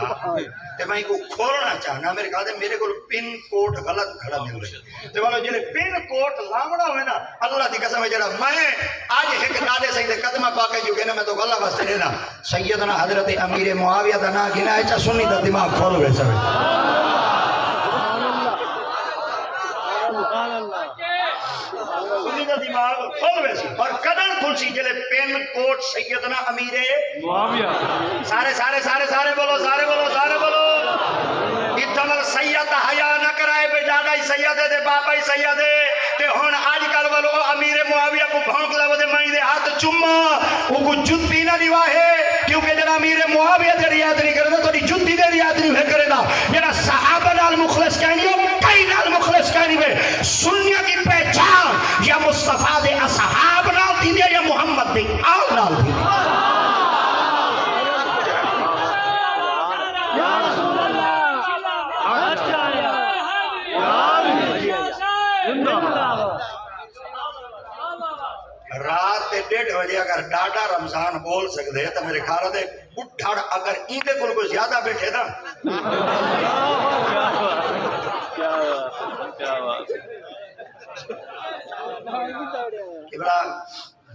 تے میں کو کھولنا چاہنا، میرے کہا دے میرے کو پن کوٹ غلط کھڑا مل رہے تے والا جلے پن کوٹ لامڑا ہوئے نا، اللہ دی قسم ہے جڑا میں آج ایک دادے سیدے قدمہ پاکے جو گئے نا، میں تو اللہ واسطے لینا سیدنا حضرت امیر معاویہ دا نا گنا ہے چا سنی دا دماغ کھول ہوئے سب دماغ کھول ویسی اور قدر کھلسی جلے پین کوٹ سیدنا امیر معاویہ سارے سارے سارے سارے بولو سارے بولو سارے بولو اتنا سید حیا نہ کرائے بے دادا ہی سید دے باپا ہی سید دے تے ہون آج کل والو امیر معاویہ کو بھونک دا ودے مائی دے ہاتھ چما او کو جُتی نہ دیوا ہے کیونکہ جڑا امیر معاویہ دے ریاض نہیں کردا تو دی جُتی دے ریاض نہیں کرے دا جڑا صحابہ نال مخلص کہنی ہو کئی نال مخلص کہنی ہوئے سنیہ کی پہچان یا مصطفیٰ دے اصحاب نال دی دے یا محمد دے آل نال دی دے رات دے 1:30 بجے اگر ڈاڈا رمضان بول سکتے تو میرے خیال ہے اٹھڑ اگر ایندے کل کو زیادہ بیٹھے نا کہ بلا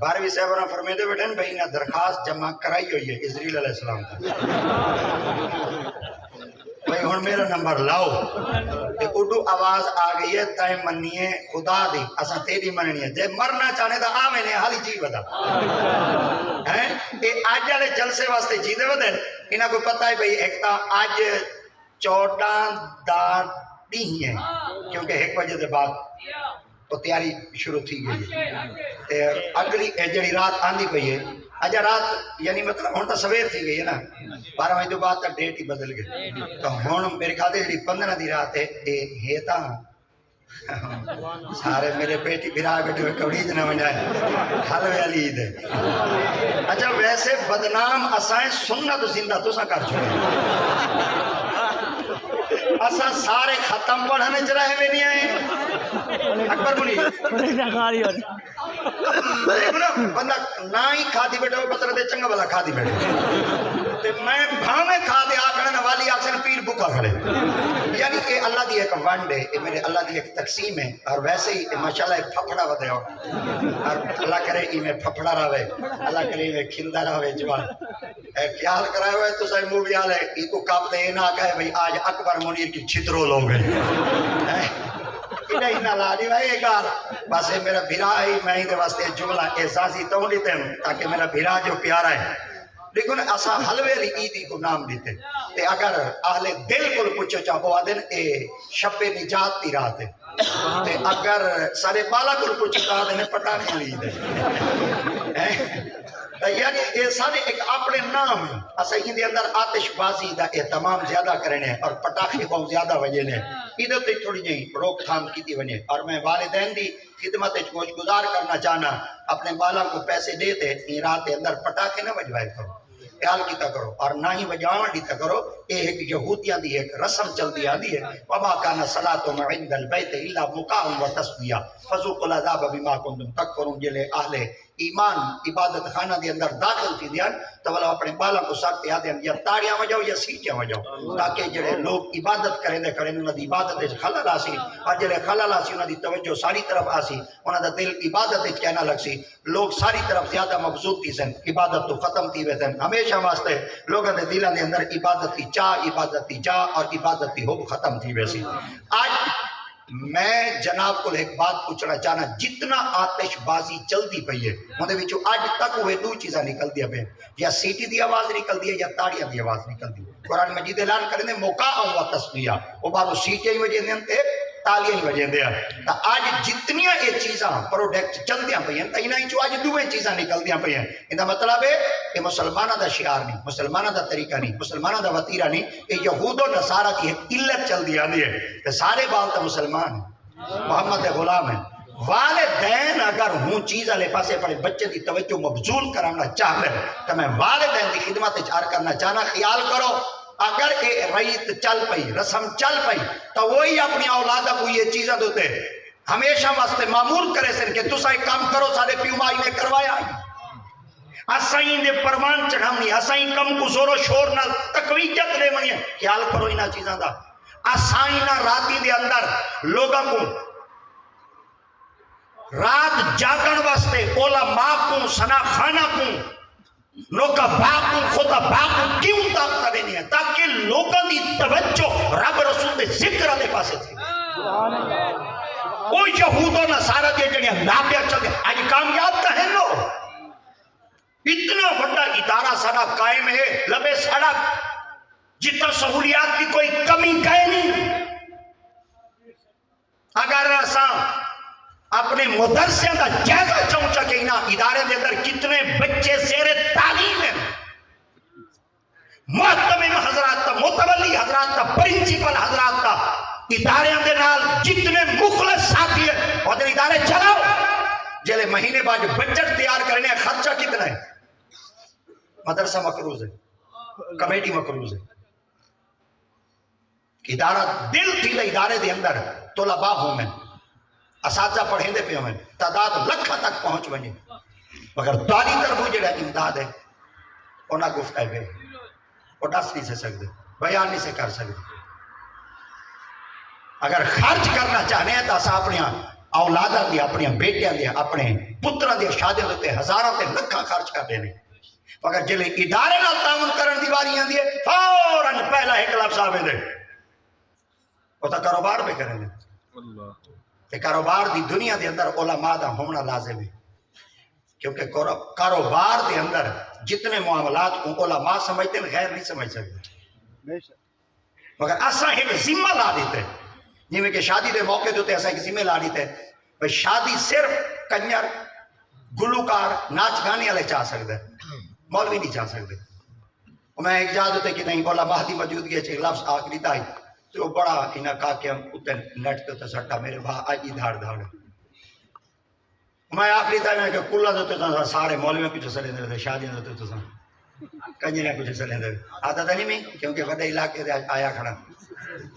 12ویں صاحبانہ فرمیدے بیٹھے نا بھئی نہ درخواست جمع کرائی ہوئی ہے اسرائیل علیہ السلام کا بھئی ہون میرا نمبر لاؤ کہ اڈو آواز آگئی ہے تائیں منیے خدا دی اساں تیری مننی ہے جے مرنا چاہنے دا آمین ہے حالی جی بدا اے آج جالے جلسے واسطے جیدے بدن انہاں کو پتہ ہے بھئی ایک تا آج 14 داڑی ہی ہیں کیونکہ 1 بجے دے بعد تو تیاری شروع تھی گئی اگلی جڑی رات آندھی پئی ہے اجا رات یعنی مطلب ہون تا سویر تھی گئی ہے نا 12 بجے بعد تا ڈیٹ ہی بدل گئی تو ہون میرے خیال جڑی 15 دی رات ہے تا سارے میرے بیٹی بھرا بیٹھے ہوئے کبڑی جنہ بنائے حلوے علی عید ہے اچھا ویسے بدنام اسائیں سنت زندہ تو سا کر چھوڑے اساں سارے ختم پڑھنے چرائے میں نہیں آئے اکبر بولی بندہ نہ ہی کھادی بیٹھا ہو پتر دے چنگا بلا کھادی بیٹھا میں بھامے کھادے آکھنے والی آکھنے پیر بکا کھڑے یعنی کہ اللہ دی ایک ونڈ ہے میرے اللہ دی ایک تقسیم ہے اور ویسے ہی ماشاءاللہ ایک پھپڑا ودے ہو اور اللہ کرے ہی میں پھپڑا رہے اللہ کرے ہی میں کھلدہ رہے جوان خیال کرائے ہوئے تو صحیح مووی آلے ای کو کاپ دے نہ کہے بھئی آج اکبر منیر کی چھترو لوگ ہیں نہیں نہ لاری بھائی ایک آر بس میرا بھیرا ہی میں ہی دے واسطے جملہ احساسی تو لیتے ہیں تاکہ میرا بھیرا جو پیارا ہے لیکن اسا حلوے لی عیدی کو نام دیتے تے اگر اہل دل کو پوچھو چاہو آدن اے شب نجات تی رات ہے تے اگر سارے بالا کو پوچھو چاہو آدن پٹاخیں عید ہے یعنی یہ سارے ایک اپنے نام ہیں اسا ہی دے اندر آتش بازی دا اہتمام زیادہ کرنے اور پٹاخے بہت زیادہ وجہ نے ادھر تے تھوڑی جی روک تھام کی تھی وجہ اور میں والدین دی خدمت گوش گزار کرنا چاہنا اپنے بالا کو پیسے دیتے یہ رات کے اندر پٹاخے نہ بجوائے کرو خیال کیتا کرو اور نہ ہی بجاوان دیتا کرو یہ ایک یہودیاں دی ایک رسم چلتی آدھی ہے وَمَا كَانَ صَلَاتُهُمْ عِنْدَ الْبَيْتِ إِلَّا مُقَاءٌ وَتَسْبِيَةٌ فَذُوقُوا الْعَذَابَ بِمَا كُنتُمْ تَكْفُرُونَ جلے اہل ایمان عبادت خانہ دے اندر داخل تھی دیان تو والا اپنے بالا کو ساکتے آدھے یا تاڑیاں وجاؤ یا سیچیاں وجاؤ تاکہ جڑے لوگ عبادت کریں دے کریں انہوں دی عبادت خلل آسی اور جڑے خلل آسی انہوں دی توجہ ساری طرف آسی انہوں دا دل عبادت کہنا لگ سی لوگ ساری طرف زیادہ مبزوط تھی سن عبادت تو ختم تھی وے سن ہمیشہ واسطے لوگوں دے دلوں دے اندر عبادت کی چاہ عبادت کی جا اور عبادت کی حب ختم تھی وے سی آج میں جناب کو ایک بات پوچھنا چاہنا جتنا آتش بازی چلتی پئی ہے انہوں نے آج تک وہ دو چیزاں نکل دیا پہ یا سیٹی دی آواز نکل دی ہے یا تاڑیاں دی آواز نکل دی قرآن مجید اعلان کریں دے موقع و تصویہ وہ بارو سیٹیاں ہی وجہ دیں تالیاں ہی وجہ دیا تا آج جتنیاں یہ چیزاں پروڈکٹ چل دیا پئی ہیں تا انہاں ہی آج دوئے چیزاں نکل دیا پئی ہیں اندھا مطلب ہے کہ مسلمانہ دا شعار نہیں مسلمانہ دا طریقہ نہیں مسلمانہ دا وطیرہ نہیں یہ یہود و نصارہ کی ایک علت چل دیا دی ہے کہ سارے بال تا مسلمان ہیں محمد غلام ہیں والدین اگر ہوں چیز والے پاسے پڑے بچے دی توجہ مبذول کرنا چاہتے تو میں والدین دی خدمت چار کرنا چاہنا. خیال کرو اگر اے ریت چل پئی رسم چل پئی تو وہی اپنی اولادہ کو یہ چیزیں دوتے ہمیشہ واسطے معمول کرے سن کہ تسا ایک کام کرو سارے پیو مائی نے کروایا اسائیں دے پروان چڑھاونی اسائیں کم کو زور و شور نہ تقویت لے منی. خیال کرو انہاں چیزاں دا. اسائیں نہ راتی دے اندر لوگاں کو رات جاگن واسطے علماء کو سنا خانہ کو نوکا باقوں خدا باقوں کیوں طاقت دینی ہے تاکہ لوگوں دی توجہ رب رسول دے ذکر والے پاسے تھی. کوئی یہود و نصارہ دے جنیا نابیہ چل گئے آج کامیاب تو ہے لو. اتنا بڑا ادارہ سڑا قائم ہے لبے سڑک جتنا سہولیات کی کوئی کمی کہے نہیں. اگر ایسا اپنے مدرسے کا جائزہ چونچا کہ انہاں ادارے دے اندر کتنے بچے زیر تعلیم ہیں محتمم حضرات تا متولی حضرات تا پرنسپل حضرات تا ادارے دے نال جتنے مخلص ساتھی ہیں اور دن ادارے چلاؤ جلے مہینے بعد بجٹ تیار کرنے خرچہ کتنا ہے. مدرسہ مقروض ہے کمیٹی مقروض ہے. ادارہ دل تھی ادارے دے اندر طلباء ہوں میں اساتذہ پڑھیں دے پہ ہمیں تعداد لکھا تک پہنچ بنی مگر داری طرف جڑا امداد ہے انہاں گفت ہے وہ ڈس نہیں سے سکتے بیان نہیں سے کر سکتے. اگر خرچ کرنا چاہنے ہیں تو اسا اپنے اولادہ دیا اپنے بیٹیاں دیا اپنے پترہ دیا شادی ہوتے ہزاروں تے لکھا خرچ کر دینے مگر جلے ادارے نال تعاون کرن دی واریاں دیے فوراً پہلا ایک لفظ آوے دے وہ تو کاروبار پہ کریں گے. کہ کاروبار دی دنیا دے اندر علماء دا ہونا لازم ہے کیونکہ کاروبار دے اندر جتنے معاملات کو علماء سمجھتے ہیں غیر نہیں سمجھ سکتے. مگر اسا ایک ذمہ لا دیتے جی میں کہ شادی دے موقع دیتے ایسا ایک ذمہ لا دیتے بھئی شادی صرف کنجر گلوکار ناچ گانے والے چاہ سکتے مولوی نہیں چاہ سکتے. میں ایک جا دیتے کہ نہیں علماء دی موجودگی ہے لفظ آخری تائی تو بڑا انہاں کہا کہ ہم اتنے نیٹ تو سٹا میرے بھا آج دھاڑ دھاڑ میں آخری تھا میں کہ کلہ دیتے تھا سارے مولویوں کچھ سلیں دے شادیاں دیتے تو کنجریاں کچھ سلیں دے آتا تھا نہیں میں کیونکہ بڑے علاقے دے آیا کھڑا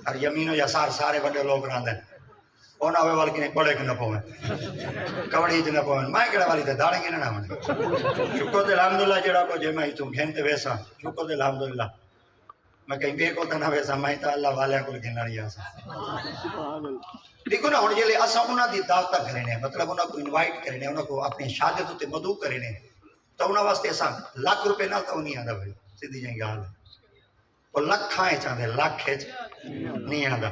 اور یمین و یسار سارے بڑے لوگ رہاں دیں اونا ہوئے والی کنے بڑے کنے پویں کبڑی جنے پویں میں کڑا والی دے داڑیں گے نہ ہونے شکر دے الحمدللہ جڑا کو جے میں تم گھنتے ویسا شکر دے الحمدللہ میں کہیں بے کو تنہ ویسا میں تا اللہ والے کو گھننا نہیں آسا. دیکھو نا ہون جلے اسا انہاں دی دعوتہ کرنے مطلب انہاں کو انوائٹ کرنے انہاں کو اپنی شہادت تے مدعو کرنے تو انہاں واسطے اسا لاکھ روپے نال تو نہیں آندا بھائی سیدھی جہی گل وہ لکھاں چاہندے لاکھ نہیں آندا.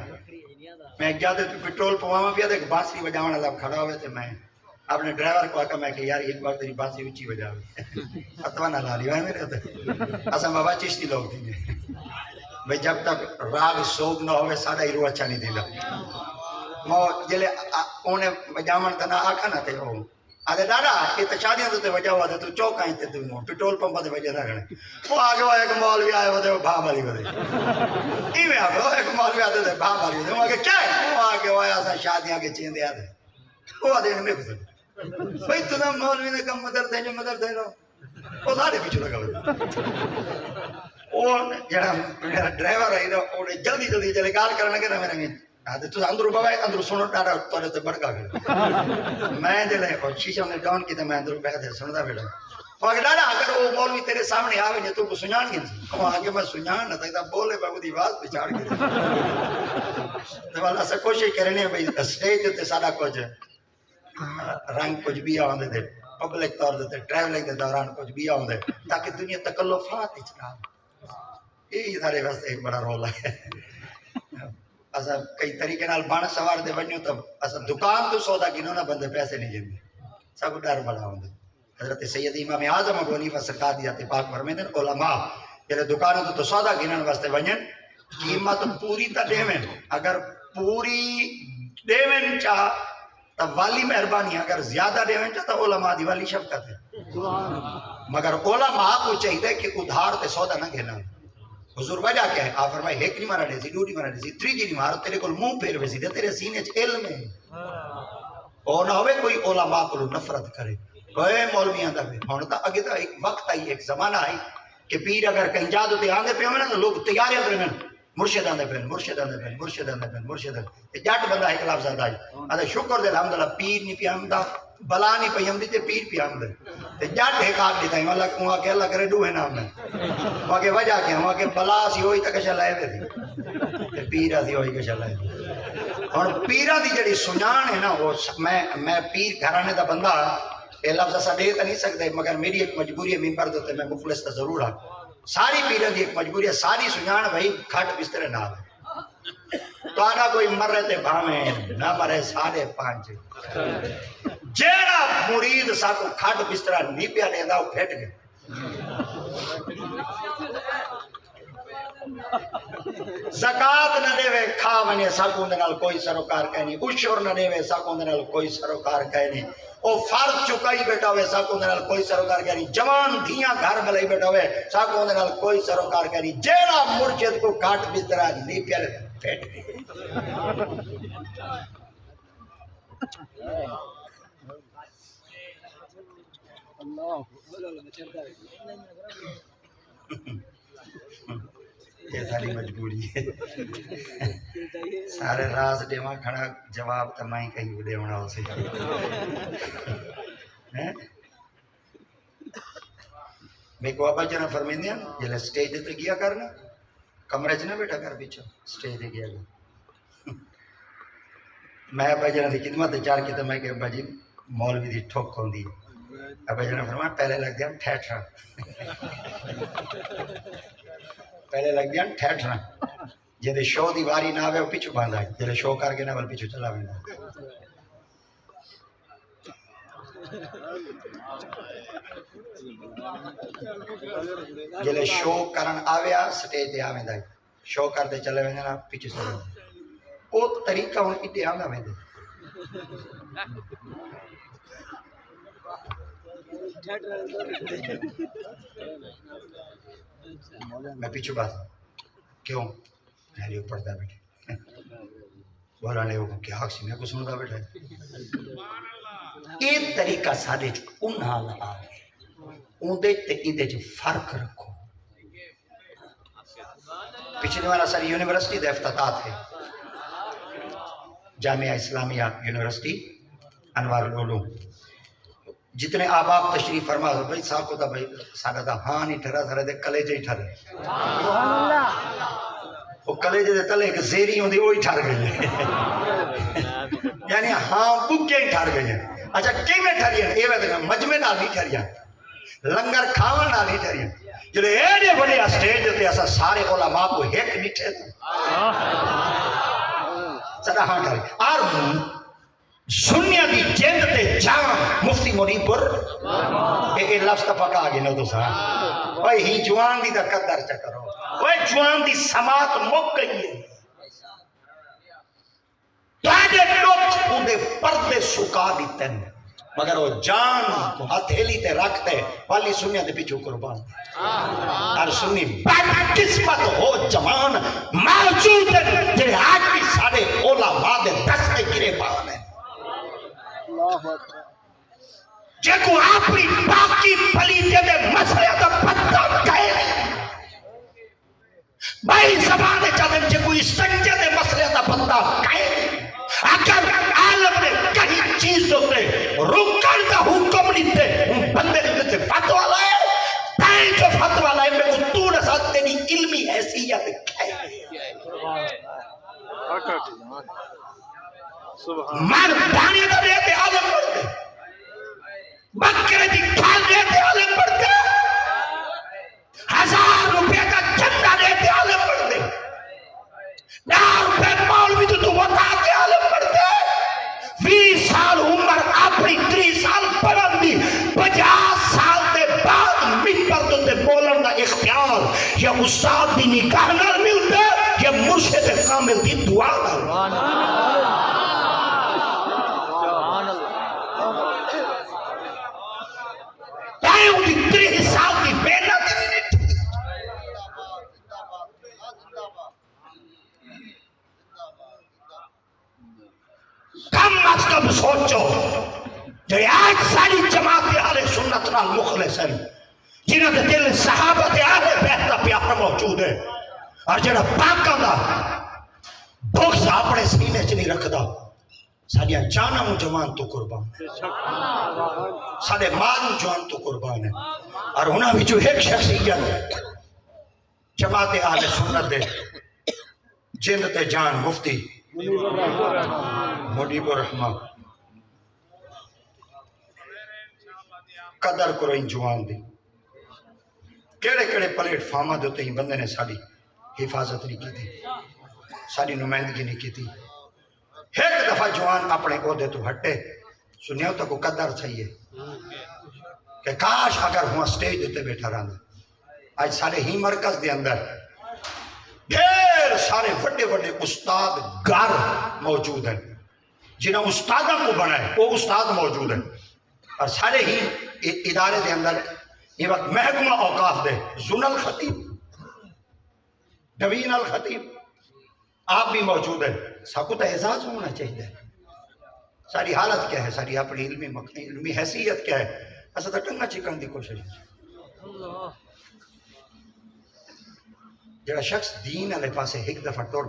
میں ایک جاتے پیٹرول پواما پیا تے بانسری بجاون والا کھڑا ہوئے تے میں اپنے ڈرائیور کو آکا میں کہ یار ایک بار تیری بانسری اونچی بجا فتوا نہ لا لیا ہے میرے تے اسا بابا چشتی لوگ تھے بھئی جب تک راگ سوگ نہ ہوئے سادہ ہی روح اچھا نہیں دیدا مو جلے انہیں بجامن تنا آکھا نہ تے ہو آدھے دادا یہ تو شادیاں تو تے وجہ ہوا دے تو چوکائیں تے تو پیٹرول پمپا تے وجہ نہ کرنے وہ آگے وہ ایک مولوی آئے ہوتے وہ بھا مالی ہوتے ایویں آگے وہ ایک مولوی آتے تھے بھا مالی ہوتے وہ آگے کیا ہے وہ آگے وہ آیا شادیاں کے چیندے آتے وہ آدھے میں کچھ بھئی تو نا مولوی نے کم مدر تھے جو مدر تھے رو وہ سارے پیچھو لگا ہوتے وہ جڑا میرا ڈرائیور ہے انہیں جلدی جلدی جلے گال کرنے کے نا میرے میں آدھے تو اندرو بابا ہے اندرو سنو ڈاڑا توڑے تے بڑکا گئے میں جلے اور شیشہ میں ڈاؤن کی تے میں اندرو بیٹھے سندا بیٹھا وہ آگے ڈاڑا اگر وہ مولوی تیرے سامنے آوے نہیں تو کو سنجان گئے وہ آگے میں سنجان نہ تھا بولے میں دی آواز پہ چاڑ گئے تو اللہ سے کوشش کرنے بھئی اسٹیج تے سارا کچھ رنگ کچھ بھی آوندے تھے پبلک طور دے ٹریولنگ دے دوران کچھ بھی آوندے تاکہ دنیا تکلفات اچھا یہ سارے واسطے ایک بڑا رول ہے. اسا کئی طریقے نال بن سوار دے ونجو تو اسا دکان تو سودا گنو نہ بندے پیسے نہیں جندے سب ڈر بڑا ہوندے. حضرت سید امام اعظم ابو حنیفہ سرکار دی تے پاک فرمیندے علماء جڑے دکانوں تو سودا گنن واسطے ونجن قیمت پوری تا دیویں اگر پوری دیویں چا تو والی مہربانی اگر زیادہ دیویں چا تو علماء دی والی شفقت ہے مگر علماء کو چاہیے کہ ادھار تے سودا نہ گھنا. حضور وجہ کیا ہے آپ فرمائے ایک نہیں مارا دے سی دو نہیں مارا دے سی تری جی نہیں مارا تیرے کو منہ پھیر ویسی دے تیرے سینے چ علم ہے اور نہ ہوئے کوئی علماء کو نفرت کرے کوئی مولویاں دا بھی ہن تا اگے تا ایک وقت آئی ایک زمانہ آئی کہ پیر اگر کہیں جادو تے آندے پہ ہونا تو لوگ تیارے اندر ہیں مرشد آندے پہ مرشد آندے پہ مرشد آندے پہ مرشد آندے جٹ بندہ ایک لفظ آتا ہے آدھے شکر دے الحمدللہ پیر نہیں پہ آمدہ بلا نہیں پہ آمدی تے پیر پہ آمدے تے جٹ ایک آگ دیتا ہے وہاں کہ اللہ کرے دوہے نام میں وہاں کے وجہ کیا وہاں کے بلا سی ہوئی تک کشا لائے ہوئے تھی تے پیر آتی ہوئی کشا لائے ہوئے اور پیرہ دی جڑی سنان ہے نا وہ میں پیر گھرانے دا بندہ یہ لفظ ایسا دے تو نہیں سکتے مگر میری ایک مجبوری ہے ممبر دوتے میں مفلس تا ضرور ہاں ساری پیرہ دی ایک مجبوری ہے ساری سنان بھائی کھٹ بسترے نہ آئے تو آنا کوئی مر رہے تھے بھامیں نہ مرے 5.5 جیڑا مرید ساکو کھٹ بسترہ نہیں پیا لیندہ وہ پھیٹ گئے زکاة نہ دے وے کھا ونے ساکوں دے نال کوئی سروکار کہنی عشر نہ دے وے ساکوں دے نال کوئی سروکار کہنی او فرض چکائی بیٹھا ہوئے ساکوں دے نال کوئی سروکار کہنی جوان دھیاں گھر بلائی بیٹھا ہوئے ساکوں دے نال کوئی سروکار کہنی جیڑا مرشد کو کھٹ بسترہ نہیں پیا لے پھیٹ گئی یہ ساری مجبوری ہے سارے راز دیواں کھڑا جواب تو میں کہیں دے ہونا ہو سی میں کو ابا جنا فرمیندے ہیں جلے سٹیج تے گیا کرنا کمرے چ نہ بیٹھا کر پیچھے سٹیج تے گیا میں ابا جنا دی خدمت چار کی تو میں کہ ابا جی مولوی دی ٹھوک ہوندی ابا جنا فرمایا پہلے لگ دیا ٹھیٹھا پہلے لگ دیا ٹھیٹھا جے شو دی واری نہ آوے وہ پیچھو باندھا ہے جے شو کر کے نہ ول پیچھو چلا ویندا جے شو کرن آویا سٹیج تے آویندا ہے شو کرتے چلے ویندا نا پیچھے چلا او طریقہ ہن ایڈے آندا ویندا میں پیچھے بات کیوں میں نے پڑھتا بیٹھے بولانے وہ کیا حق سی میں کو سنتا بیٹھا ایک طریقہ سارے انہاں لگا اندے تے اندے جو فرق رکھو پچھلے والا ساری یونیورسٹی دے افتتاح تھے جامعہ اسلامیہ یونیورسٹی انوار العلوم جتنے آباب تشریف فرما دو بھائی ساکو دا بھائی ساکا دا ہاں نہیں ٹھرا سارے دے کلیجے ہی ٹھرے وہ کلیجے دے تلے ایک زیری ہوں دی وہی ٹھر گئی ہے یعنی ہاں بکے ہی ٹھر گئی ہیں اچھا کی میں ٹھری ہیں اے ویدے مجمع نہ نہیں ٹھری ہیں لنگر کھاوا نہ نہیں ٹھری ہیں جلے ایڈے بڑے اسٹیج دیتے ایسا سارے علماء کو ایک نہیں ٹھے سدا ہاں ٹھری اور سنیا دی جند تے جان مفتی منیب پر اے لفظ تا پکا آگے نو تو سا اوہ ہی جوان دی دا قدر چکرو اوہ جوان دی سماعت مک گئی ہے تاجے لوٹ اندے پردے سکا دیتے ہیں مگر وہ جان کو ہتھیلی تے رکھتے والی سنیا دے پیچھو قربان اور سنی بڑا قسمت ہو جوان موجود ہے جنہیں آج بھی سارے علماء دے دستے گرے پان ہیں جے کو اپنی باقی پلیتے دے مسئلے دا پتہ کہے نہیں بھائی زبانے چاہتے جے کوئی استنجے دے مسئلے دا پتہ کہے نہیں اگر عالم نے کہیں چیز دوتے رکن کا حکم نہیں تے ان بندے نے دیتے فتوہ لائے تائیں جو فتوہ لائے میں کو تو نہ ساتھ تیری علمی حیثیت کہے مردانی دا دیتے عالم پڑھتے بکرے دی کھال دیتے عالم پڑھتے 1000 روپے کا چندہ دیتے عالم پڑھتے 10 روپے مولوی تو بتا کے عالم پڑھتے 20 سال عمر اپنی 30 سال پڑھن دی 50 سال دے بعد ممبر تو تے بولن دا اختیار یا استاد دی نکاح نال ملتا یا مرشد کامل دی دعا نال کم از عقب سوچو جڑے آج ساری جماعت اہل سنت نال مخلص ہیں، جنہاں دے دل صحابہ دے اہل بیت دا پیار موجود ہے، اور جڑا پاکاں دا بغض اپنے سینے چ نہیں رکھدا، ساڈیاں جاناں جوان تو قربان ہے، ساڈے مال جوان تو قربان ہے۔ اور انہاں وچوں ایک شخصیت جماعت اہل سنت دے جند تے جان مفتی منیب الرحمان، قدر کرو ان جوان دی، کیڑے کیڑے پلیٹ فارماں دے تے بندے نے ساری حفاظت نہیں کی تھی، ساری نمائندگی نہیں کی تھی۔ ایک دفعہ جوان اپنے عہدے تو ہٹے، سنیو تو کو قدر چاہیے کہ کاش اگر ہوا سٹیج دیتے بیٹھا رہا۔ آج سارے ہی مرکز دے اندر ڈھیر سارے وڈے وڈے استاد گھر موجود ہیں، جنہاں استادوں کو بنائے وہ استاد موجود ہیں، اور سارے ہی ادارے دے اندر یہ وقت محکمہ اوقاف دے زن الخطیب، نوین الخطیب آپ بھی موجود ہیں۔ ساکو تو اعزاز ہونا چاہیے۔ ساری حالت کیا ہے، ساری اپنی علمی حیثیت کیا ہے، ایسا تو ٹنگا چکن دی کوشش ہے۔ جڑا شخص دین والے پاسے ایک دفعہ ٹر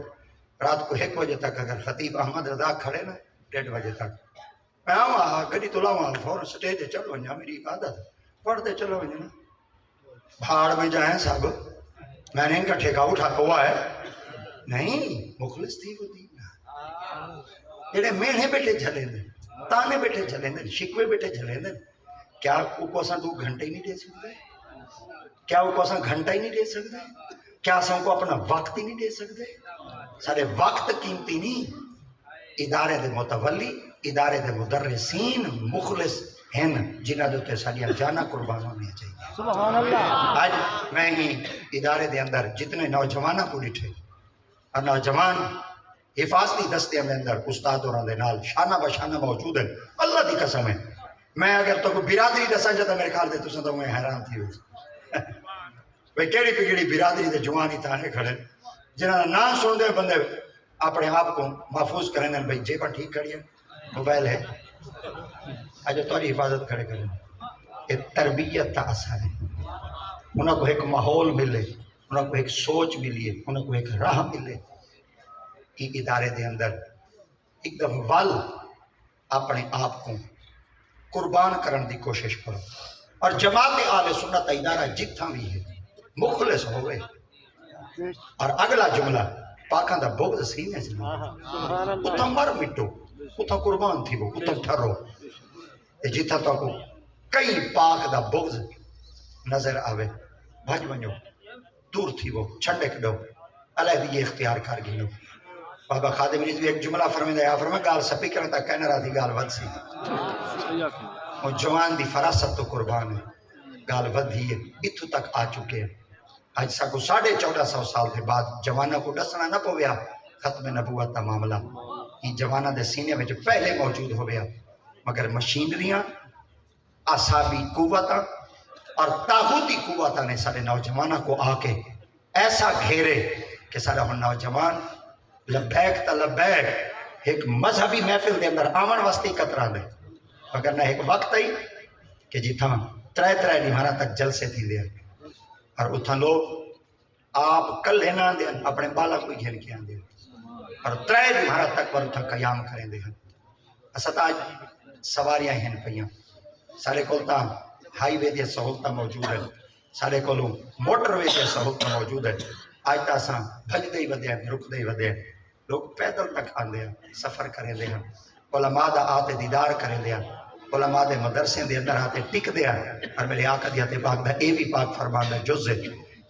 رات کو 1 بجے تک اگر خطیب احمد رضا کھڑے نا 1:30 بجے تک میں آواں گڈی تو لاواں فوراً سٹیج تے چل ونجا، میری ایک عادت پڑھتے چلو ونجا نا، بھاڑ میں جائیں صاحب، میں نے ان کا ٹھیکہ اٹھا ہوا ہے نہیں، مخلص تھی وہ دین جڑے مینے بیٹھے جھلے دیں، تانے بیٹھے جھلے دیں، شکوے بیٹھے جھلے دیں، کیا کو اساں 2 گھنٹے ہی نہیں دے سکتے؟ کیا کو اساں گھنٹہ ہی نہیں دے سکتے؟ کیا اساں کو اپنا وقت ہی نہیں دے سکتے؟ سارے وقت قیمتی نہیں، ادارے دے متولی، ادارے دے مدرسین مخلص ہیں جنہاں دے تے ساڈیاں جاناں قربان ہونی چاہیے۔ سبحان اللہ۔ آج میں ہی ادارے دے اندر جتنے نوجواناں کو ڈٹھے اور نوجوان حفاظتی دستے دے اندر استاد اور دے نال شانہ بشانہ موجود ہیں، اللہ دی قسم ہے میں اگر تو کوئی برادری دساں جاتا میرے خیال دے تساں تو میں حیران تھی ہو بھئی کیڑی پکڑی برادری دے جوانی تانے کھڑے جنہاں دا نام سن دے بندے اپنے آپ کو محفوظ کریں گے، بھئی جیبا ٹھیک کریے، موبائل ہے، آج تاری حفاظت کھڑے کریں، یہ تربیت تا اثر ہے۔ انہوں کو ایک ماحول ملے، انہوں کو ایک سوچ ملیے، انہوں کو ایک راہ ملے، یہ ادارے دے اندر ایک دم ول اپنے آپ کو قربان کرن دی کوشش کرو، اور جماعت اہل سنت ادارہ جتھاں بھی ہے مخلص ہوئے۔ اور اگلا جملہ پاکاں دا بغض سینے سے اتھا مر مٹو، اتھا قربان تھی وہ، اتھا ٹھرو جتھا تو کو کئی پاک دا بغض نظر آوے بھج ونجو، دور تھی وہ چھنڈے کڈو، علیحدگی اختیار کر گئے۔ بابا خادم رضوی ایک جملہ فرمیدہ یا فرمائے گال سپی کرنے تک کہنے رہا تھی گال ود سی، وہ جوان دی فراست تو قربان ہے، گال ود ہی ہے، اتھو تک آ چکے ہیں۔ آج ساکو 1450 سال کے بعد جوانہ کو ڈسنا نہ پویا ختم نبوت کا معاملہ، یہ جوانہ دے سینے میں جو پہلے موجود ہو گیا، مگر مشینریاں، اعصابی قوتاں اور طاغوتی قوتاں نے سارے نوجوانہ کو آ کے ایسا گھیرے کہ سارا ہن نوجوان لبیک تا لبیک ایک مذہبی محفل دے اندر آمن واسطے قطرہ دے، مگر نہ ایک وقت آئی کہ جتھاں 3 دیہانہ تک جلسے تھی دیا، اور اتھاں لوگ آپ کل لینا دیں اپنے بالا کوئی گھن کے آن دیں، اور 3 دیہانہ تک پر اتھاں قیام کریں دیں۔ اسد آج سواریاں ہن پہیاں، سارے کولتا ہائی وے دے سہولتہ موجود ہے، سارے کولوں موٹر وے دے سہولتہ موجود ہے، آج تا اساں بھج دے ہی ودے ہیں، رک دے ہی ودے ہیں، لوگ پیدل تک آن دے ہیں، سفر کریں دے ہیں، علماء دا آتے دیدار کریں دے ہیں، علماء دے مدرسے دے اندر آتے ٹک دے ہیں، اور میرے آقا دی آتے پاک دا اے بھی پاک فرمان دا جز ہے۔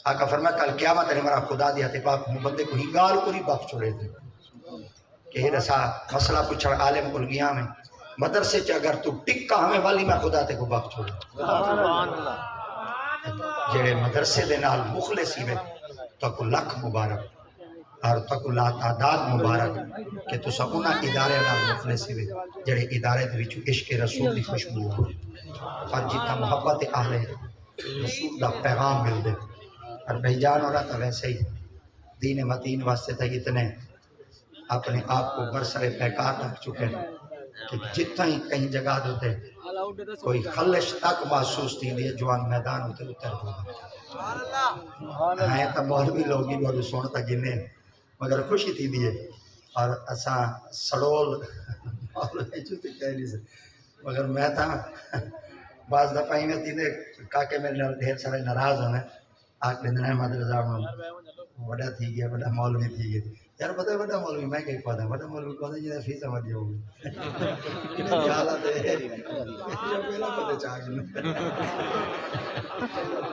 آقا فرمایا کل قیامت نے مرا خدا دی آتے پاک ہوں بندے کو ہی گال کو نہیں بخش چھوڑے تھے کہ یہ رسا مسئلہ پوچھڑ عالم الگیاں میں مدرسے چا اگر تو ٹکا ہمیں والی میں خدا تے کو بخش چھوڑے جڑے مدرسے دے نال مخلصی میں تو کو لکھ مبارک اور تو کو لا تعداد مبارک کہ تو سکونہ ادارے نال مخلصی میں جڑے ادارے دے وچوں عشق رسول دی خوشبو اور جتنا محبت اہل رسول دا پیغام مل دے، اور بھائی جان ہو رہا تھا ویسے ہی دین متین واسطے تھا اتنے اپنے آپ کو برسر پیکار رکھ چکے ہیں، کہ جتنا ہی کہیں جگہ ہوتے کوئی خلش تک محسوس تھی ہے جوان میدان ہوتے اتر ہوگا ہیں تو مولوی لوگ ہی مولوی سنتا گنے مگر خوشی تھی دیئے اور اساں سڑول مولوی جو تھی کہہ نہیں سے مگر میں تھا بعض دفعہ ہی میں تھی دے کاکے میرے ڈھیر سارے ناراض ہونے آگ لیندن احمد رضا وڈا تھی گیا وڈا مولوی تھی گیا یار پتہ ہے وڈا مولوی میں کہیں پاتا وڈا مولوی کہتا ہے جنہیں فیس سمجھ جو ہوگی یہ حالت ہے یہ پہلا پتہ چاہ گیا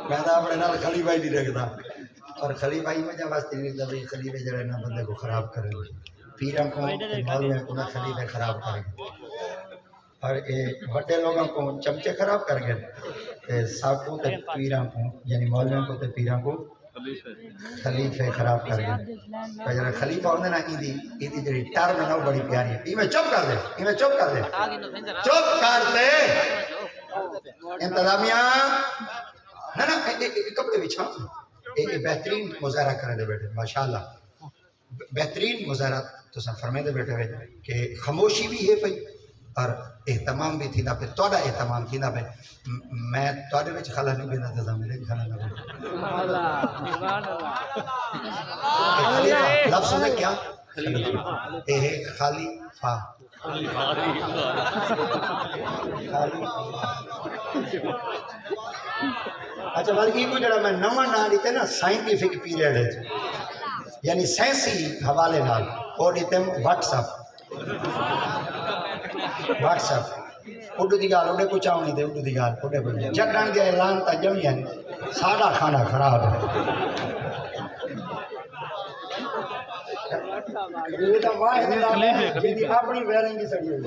میں تھا اپنے نال خلیفہ ہی نہیں رکھتا اور خلیفہ ہی میں جب واسطے نہیں رکھتا بھئی خلیفہ جڑے نا بندے کو خراب کریں گے پیروں کو مولویوں کو نہ خلیفہ خراب کریں گے اور بڑے لوگوں کو چمچے خراب کر گئے ساکوں تے پیروں کو یعنی مولویوں کو تے پیروں کو خلیفے خراب کر گئے جڑا خلیفہ ہوندے نا ایدی جڑی ٹرم ہے نا بڑی پیاری ہے میں چپ کر دے چپ کر دے چپ کر دے انتظامیہ نا نا کپڑے بچھا یہ بہترین مظاہرہ کرنے دے بیٹھے ماشاءاللہ بہترین مظاہرہ تو سب فرمائے دے بیٹھے ہوئے کہ خاموشی بھی ہے پئی اور اہتمام بھی تھی نا پہ توڑا اہتمام تھی نا پہ میں توڑے میں خلا نہیں بینا تھا میرے بھی خلا نہ بینا خلیفہ لفظ سنے کیا اے خالی فا اچھا بلکہ کو جڑا میں نواں نہ دیتے نا سائنٹیفک پیریڈ ہے یعنی سائنسی حوالے نال اور دیتے واٹس اپ اڈو دی گال اڈے کو چاؤ نہیں دے اڈو دی گال اڈے کو جگڑن دے اعلان تا جمعین ساڑا کھانا خراب ہے یہ تو واحد جیدی اپنی ویرنگی سڑی ہوئی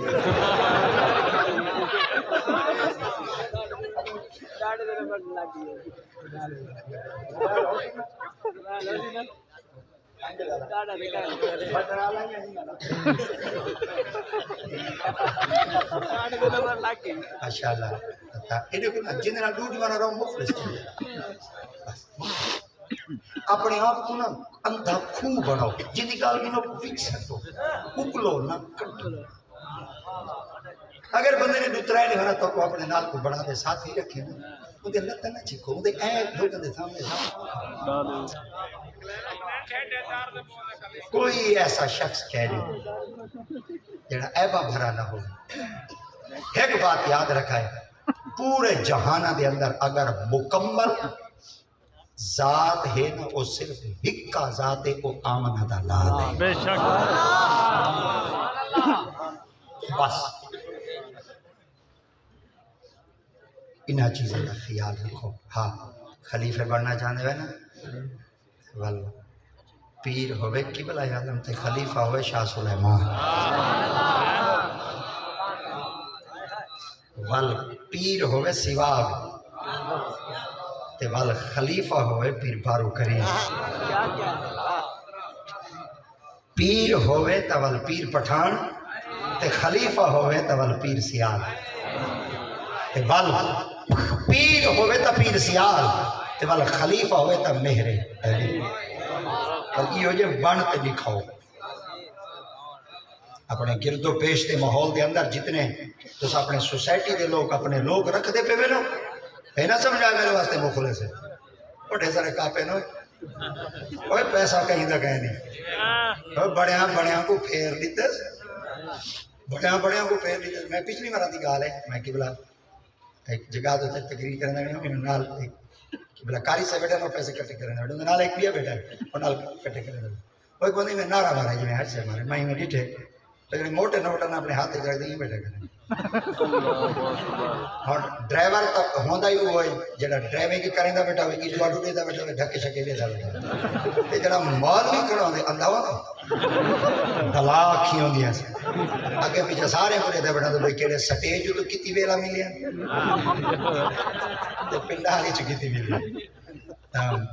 ماشاءاللہ جنہیں ڈوٹی والا رہو مخلص اپنے آپ کو نا اندھا خو بناؤ جنہیں گال بھی نو فکس ہٹو اکلو نہ کٹو اگر بندے نے دوترائے نہیں ہونا تو کو اپنے نال کو بڑھا دے ساتھ ہی رکھے نا مجھے لگتا نہ چھکو مجھے ایک لوگوں دے سامنے کوئی ایسا شخص کہہ دے جڑا عیبہ بھرا نہ ہو ایک بات یاد رکھا ہے پورے جہانہ دے اندر اگر مکمل ذات ہے نا وہ صرف ہکا ذات ہے وہ آمنہ دا لال ہے بے شک بس انہا چیزیں کا خیال رکھو ہاں خلیفہ بڑھنا چاہنے ہوئے نا واللہ پیر ہوئے قبلہ اعظم تے خلیفہ ہوئے شاہ سلیمان وال پیر ہوئے سواگ تے وال خلیفہ ہوئے پیر بارو کریم پیر ہوئے تا وال پیر پٹھان تے خلیفہ ہوئے تا وال پیر سیال تے وال پیر ہوئے تا پیر سیال تے وال خلیفہ ہوئے تا مہر علی اور یہ ہو جائے بن تے لکھاؤ اپنے گرد و پیش دے ماحول دے اندر جتنے تو اپنے سوسائٹی دے لوگ اپنے لوگ رکھ دے پہ میرے ہے نا سمجھا میرے واسطے مخلص ہے بڑے سارے کاپے نو اوہ پیسہ کہیں دا کہیں نہیں بڑیاں کو پھیر لیتے بڑیاں کو پھیر لیتے میں پچھلی مرہ دی گال ہے میں قبلہ ایک جگہ تو تقریر کرنے میں نال قبلہ کاری سے بیٹھا نو پیسے کٹے کرنے میں نال ایک بیا بیٹھا ہے اور نال کٹے کرنے میں وہ ایک بندی میں نارا مارا جی میں ہر سے مارے میں ہی میں ڈیٹھے لیکن موٹے نوٹا نہ اپنے ہاتھ کر دیں بیٹھا کریں اور ڈرائیور تک ہوندہ ہی ہوئے جڑا ڈرائیویں کی کریں دا بیٹھا ہوئے کی جوڑو دے دا بیٹھا ہوئے ڈھکے شکے دے دا بیٹھا ہوئے جڑا مال بھی کھڑا ہوندے اندھا ہوا دلا کھی ہوندی ہیں آگے پیچھے سارے کو دے دا بیٹھا ہوئے کہڑے سٹیج تو کتی ویلا ملی ہیں پنڈا حالی چو کتی ملی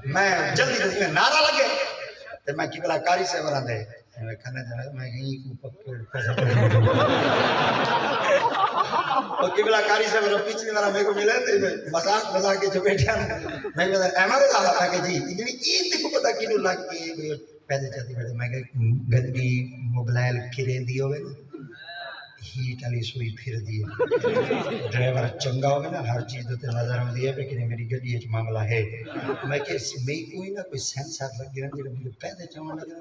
میں جلدی میں نعرہ لگے تو میں کی بلا کاری سے ورہ دے میں کھانا جانا میں کہیں کو پکڑ پیسہ پڑے اور قبلہ کاری سے میرا پیچھے میرا میرے کو ملے تھے مذاق کے جو بیٹھے ہیں میں کہتا احمد صاحب کہا کہ جی اتنی عید کو پتہ کینوں لگ کے پیسے چاہتی بیٹھے میں کہا گندی موبائل کریں دی ہوئے ہیٹ والی سوئی پھر دی ڈرائیور چنگا ہوگا نا ہر چیز تے نظر آتی ہے کہ میری گڈی وچ معاملہ ہے میں کہ میں کوئی نہ کوئی سینسر لگے نا جڑا مجھے پیدے چاون لگے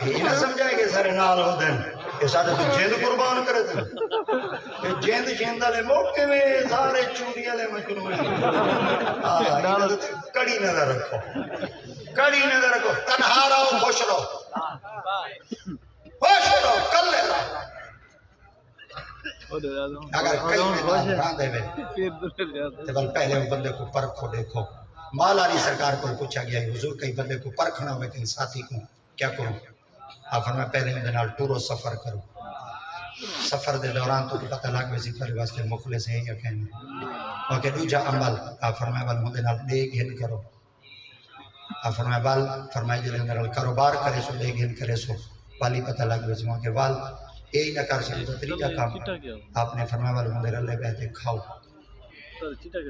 یہ نہ سمجھائے کہ سارے نال ہو دین یہ سارے تو جند قربان کرے تھے جند جند والے موقع میں سارے چوڑی والے مجنون کڑی نظر رکھو کڑی نظر رکھو تنہا رہو خوش رہو کل لے رہو اگر کئی میں راندے میں تو پہلے بندے کو پرکھو دیکھو مولا علی سرکار کو پوچھا گیا حضور کئی بندے کو پرکھنا ہوئے کہیں ساتھی کو کیا کروں آپ فرمایا پہلے میں نال ٹورو سفر کرو سفر دے دوران تو پتہ لگ ویسی پر واسطے مخلص ہے یا کہنے اور کہ دوجا عمل آپ فرمایا بل مدے نال دے گھن کرو آپ فرمایا بال فرمایا جلے نال کاروبار کرے سو دے گھن کرے سو والی پتہ لگ ویسی وہاں کہ وال یہی نہ کر سکے تو طریقہ کام آپ نے فرمایا بل مدے رلے بیٹھے کھاؤ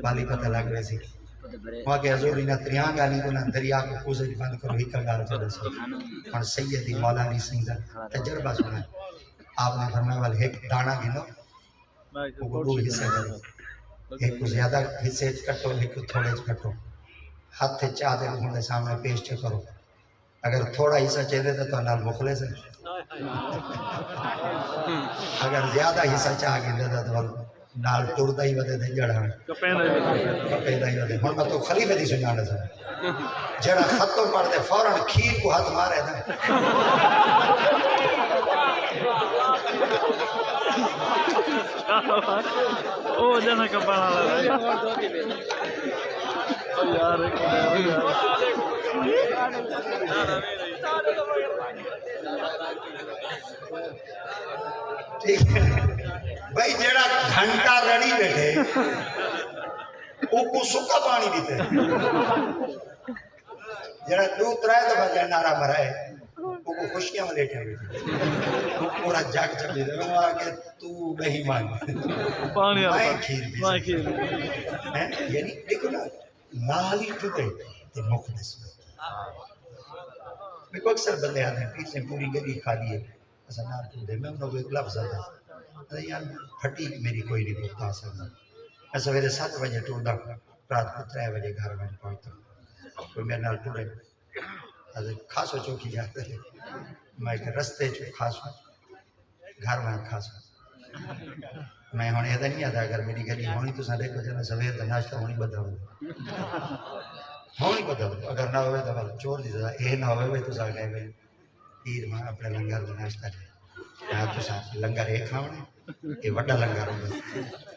والی پتہ لگ ویسی وہاں کہ حضور انہا تریان گانی کو نہ دریا کو کوزے بند کرو ہی کلگار چلے سو اور سیدی مولا علی سنگھ تجربہ سنا آپ نے فرمایا بل ایک دانا گنو وہ دو حصے کرو ایک کو زیادہ حصے کٹو ایک کو تھوڑے کٹو ہاتھ چاہ دے انہوں نے سامنے پیش کرو اگر تھوڑا حصہ چاہتے تھے تو نال مخلص ہے اگر زیادہ حصہ چاہ گئے تھے تو نال ٹردا ہی ودے تے جڑا کپیندا ہی ودے ہن میں تو خلیفہ دی سنانا سا جڑا ختم پڑھ دے فوراً کھیر کو ہاتھ مارے نا او جنا کپانا یار ٹھیک ہے بھائی جڑا گھنٹہ رڑی بیٹھے او کو سکا پانی دیتے جڑا دو ترائے دفعہ جائے نعرہ مرائے او کو خوشیاں میں لیٹے ہوئے پورا جاگ چک دیتے وہ آگے تو نہیں مانگ پانی میں کھیر بھی یعنی دیکھو نا نالی ٹوٹے تے مخلص میں کو اکثر بندے آتے ہیں پیچھے پوری گلی خالی ہے ایسا نہ ٹوٹے میں انہوں کو ایک لفظ آتا ہے یار پھٹی میری کوئی نہیں بولتا سکتا میں سویرے 7 بجے ٹوٹا رات کو 3 بجے گھر میں پہنچتا کوئی میرے نال ٹوٹے خاصو چوکی جاتے ہیں میں ایک رستے چو خاصو گھر میں خاصو میں ہونے یہ نہیں آتا اگر میری گلی ہونی تو سارے کو جانا سویر کا ناشتہ ہونی بدل ہونی بدل اگر نہ ہوئے تو بل چور دی سزا یہ نہ ہوئے تو سا گئے ہوئے پیر میں اپنے لنگر کا ناشتہ لے یہاں تو سا لنگر ایک کھاؤنے یہ وڈا لنگر ہوگا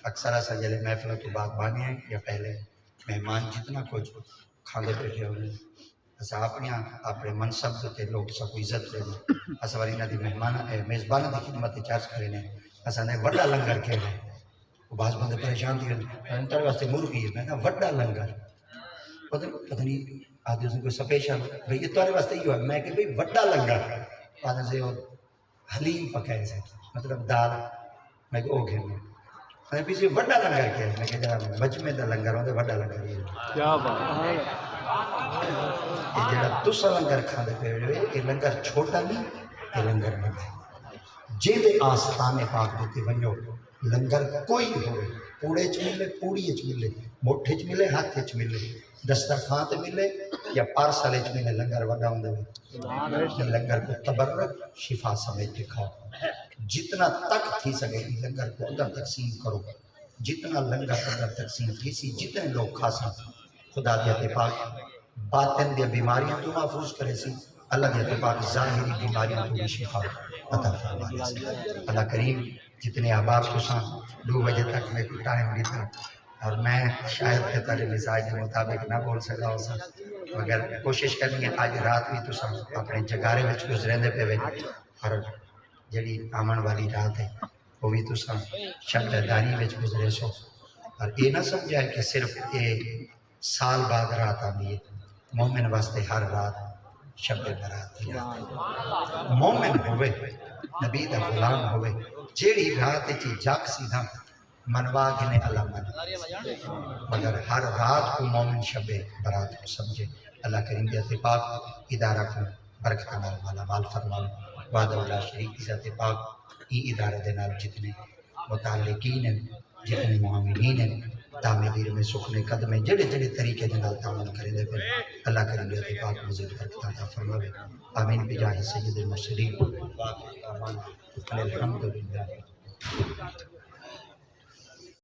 اکثر ایسا جلے محفلوں کی بات بانی ہے یا پہلے مہمان جتنا کچھ کھانے بیٹھے ہوئے ایسا اپنے منصب سے لوگ سب کو عزت کریں ایسا والی ندی مہمان میزبان کی خدمت چارج کریں ایسا نہیں وڈا لنگر کہہ رہے ہیں وہ بعض بندے پریشان تھی انتر واسطے مرغی ہے میں کہا وڈا لنگر پتہ نہیں آدھے سے کوئی سپیشل بھئی یہ تمہارے واسطے ہی ہوا میں کہ بھئی وڈا لنگر آدھے سے حلیم پکائے سے مطلب دال میں کہ او گھر میں پیچھے وڈا لنگر کیا ہے میں کہ جناب مجمع دا لنگر ہوندے وڈا لنگر یہ کیا بات یہ جڑا تسا لنگر کھاندے پہ ہوئے یہ لنگر چھوٹا نہیں یہ لنگر نہیں جیدے آستانے پاک دیتے ونجو لنگر کوئی ہوئے پوڑے چ ملے پوڑی چ ملے موٹھے چ ملے ہاتھے چ ملے دسترخوان تے ملے یا پارسل چ ملے لنگر وڈا ہوندے لنگر کو تبرک شفا سمیت کے کھاؤ جتنا تک تھی سکے لنگر کو اندر تقسیم کرو جتنا لنگر اندر تقسیم تھی سی جتنے لوگ کھا سکتے خدا دیتے پاک باطن دیا بیماریاں تو محفوظ کرے سی اللہ دیتے پاک ظاہری بیماریاں تو بھی شفا عطا فرمائے سی اللہ کریم جتنے احباب کو سان 2 بجے تک میں کو ٹائم دیتا اور میں شاید کہ تارے مزاج کے مطابق نہ بول سکا ہو سکتا مگر کوشش کرنی ہے آج رات بھی تو سب اپنے جگارے میں گزریں دے پہ اور جڑی آمن والی رات ہے وہ بھی تو سب شب داری میں گزرے سو اور یہ نہ سمجھائے کہ صرف یہ سال بعد رات آتی ہے مومن واسطے ہر رات شب برات مومن ہوئے نبی دا غلام ہوئے جیڑی رات چی جاگ سیدھا منوا گنے اللہ من مگر ہر رات کو مومن شب برات کو سمجھے اللہ کریم دیتے پاک ادارہ کو برکت نال مالا مال فرماوے وعدہ اللہ شریک کی ذات پاک ای ادارے دے نال جتنے متعلقین ہیں جتنے معاملین ہیں تعمیر میں سکھنے قدمیں جڑے جڑے طریقے دے نال تعامل کریں دے پھر اللہ کریم ذات پاک مزید برکت عطا فرماوے آمین بجاہ سید المرسلین واخر دعوانا الحمدللہ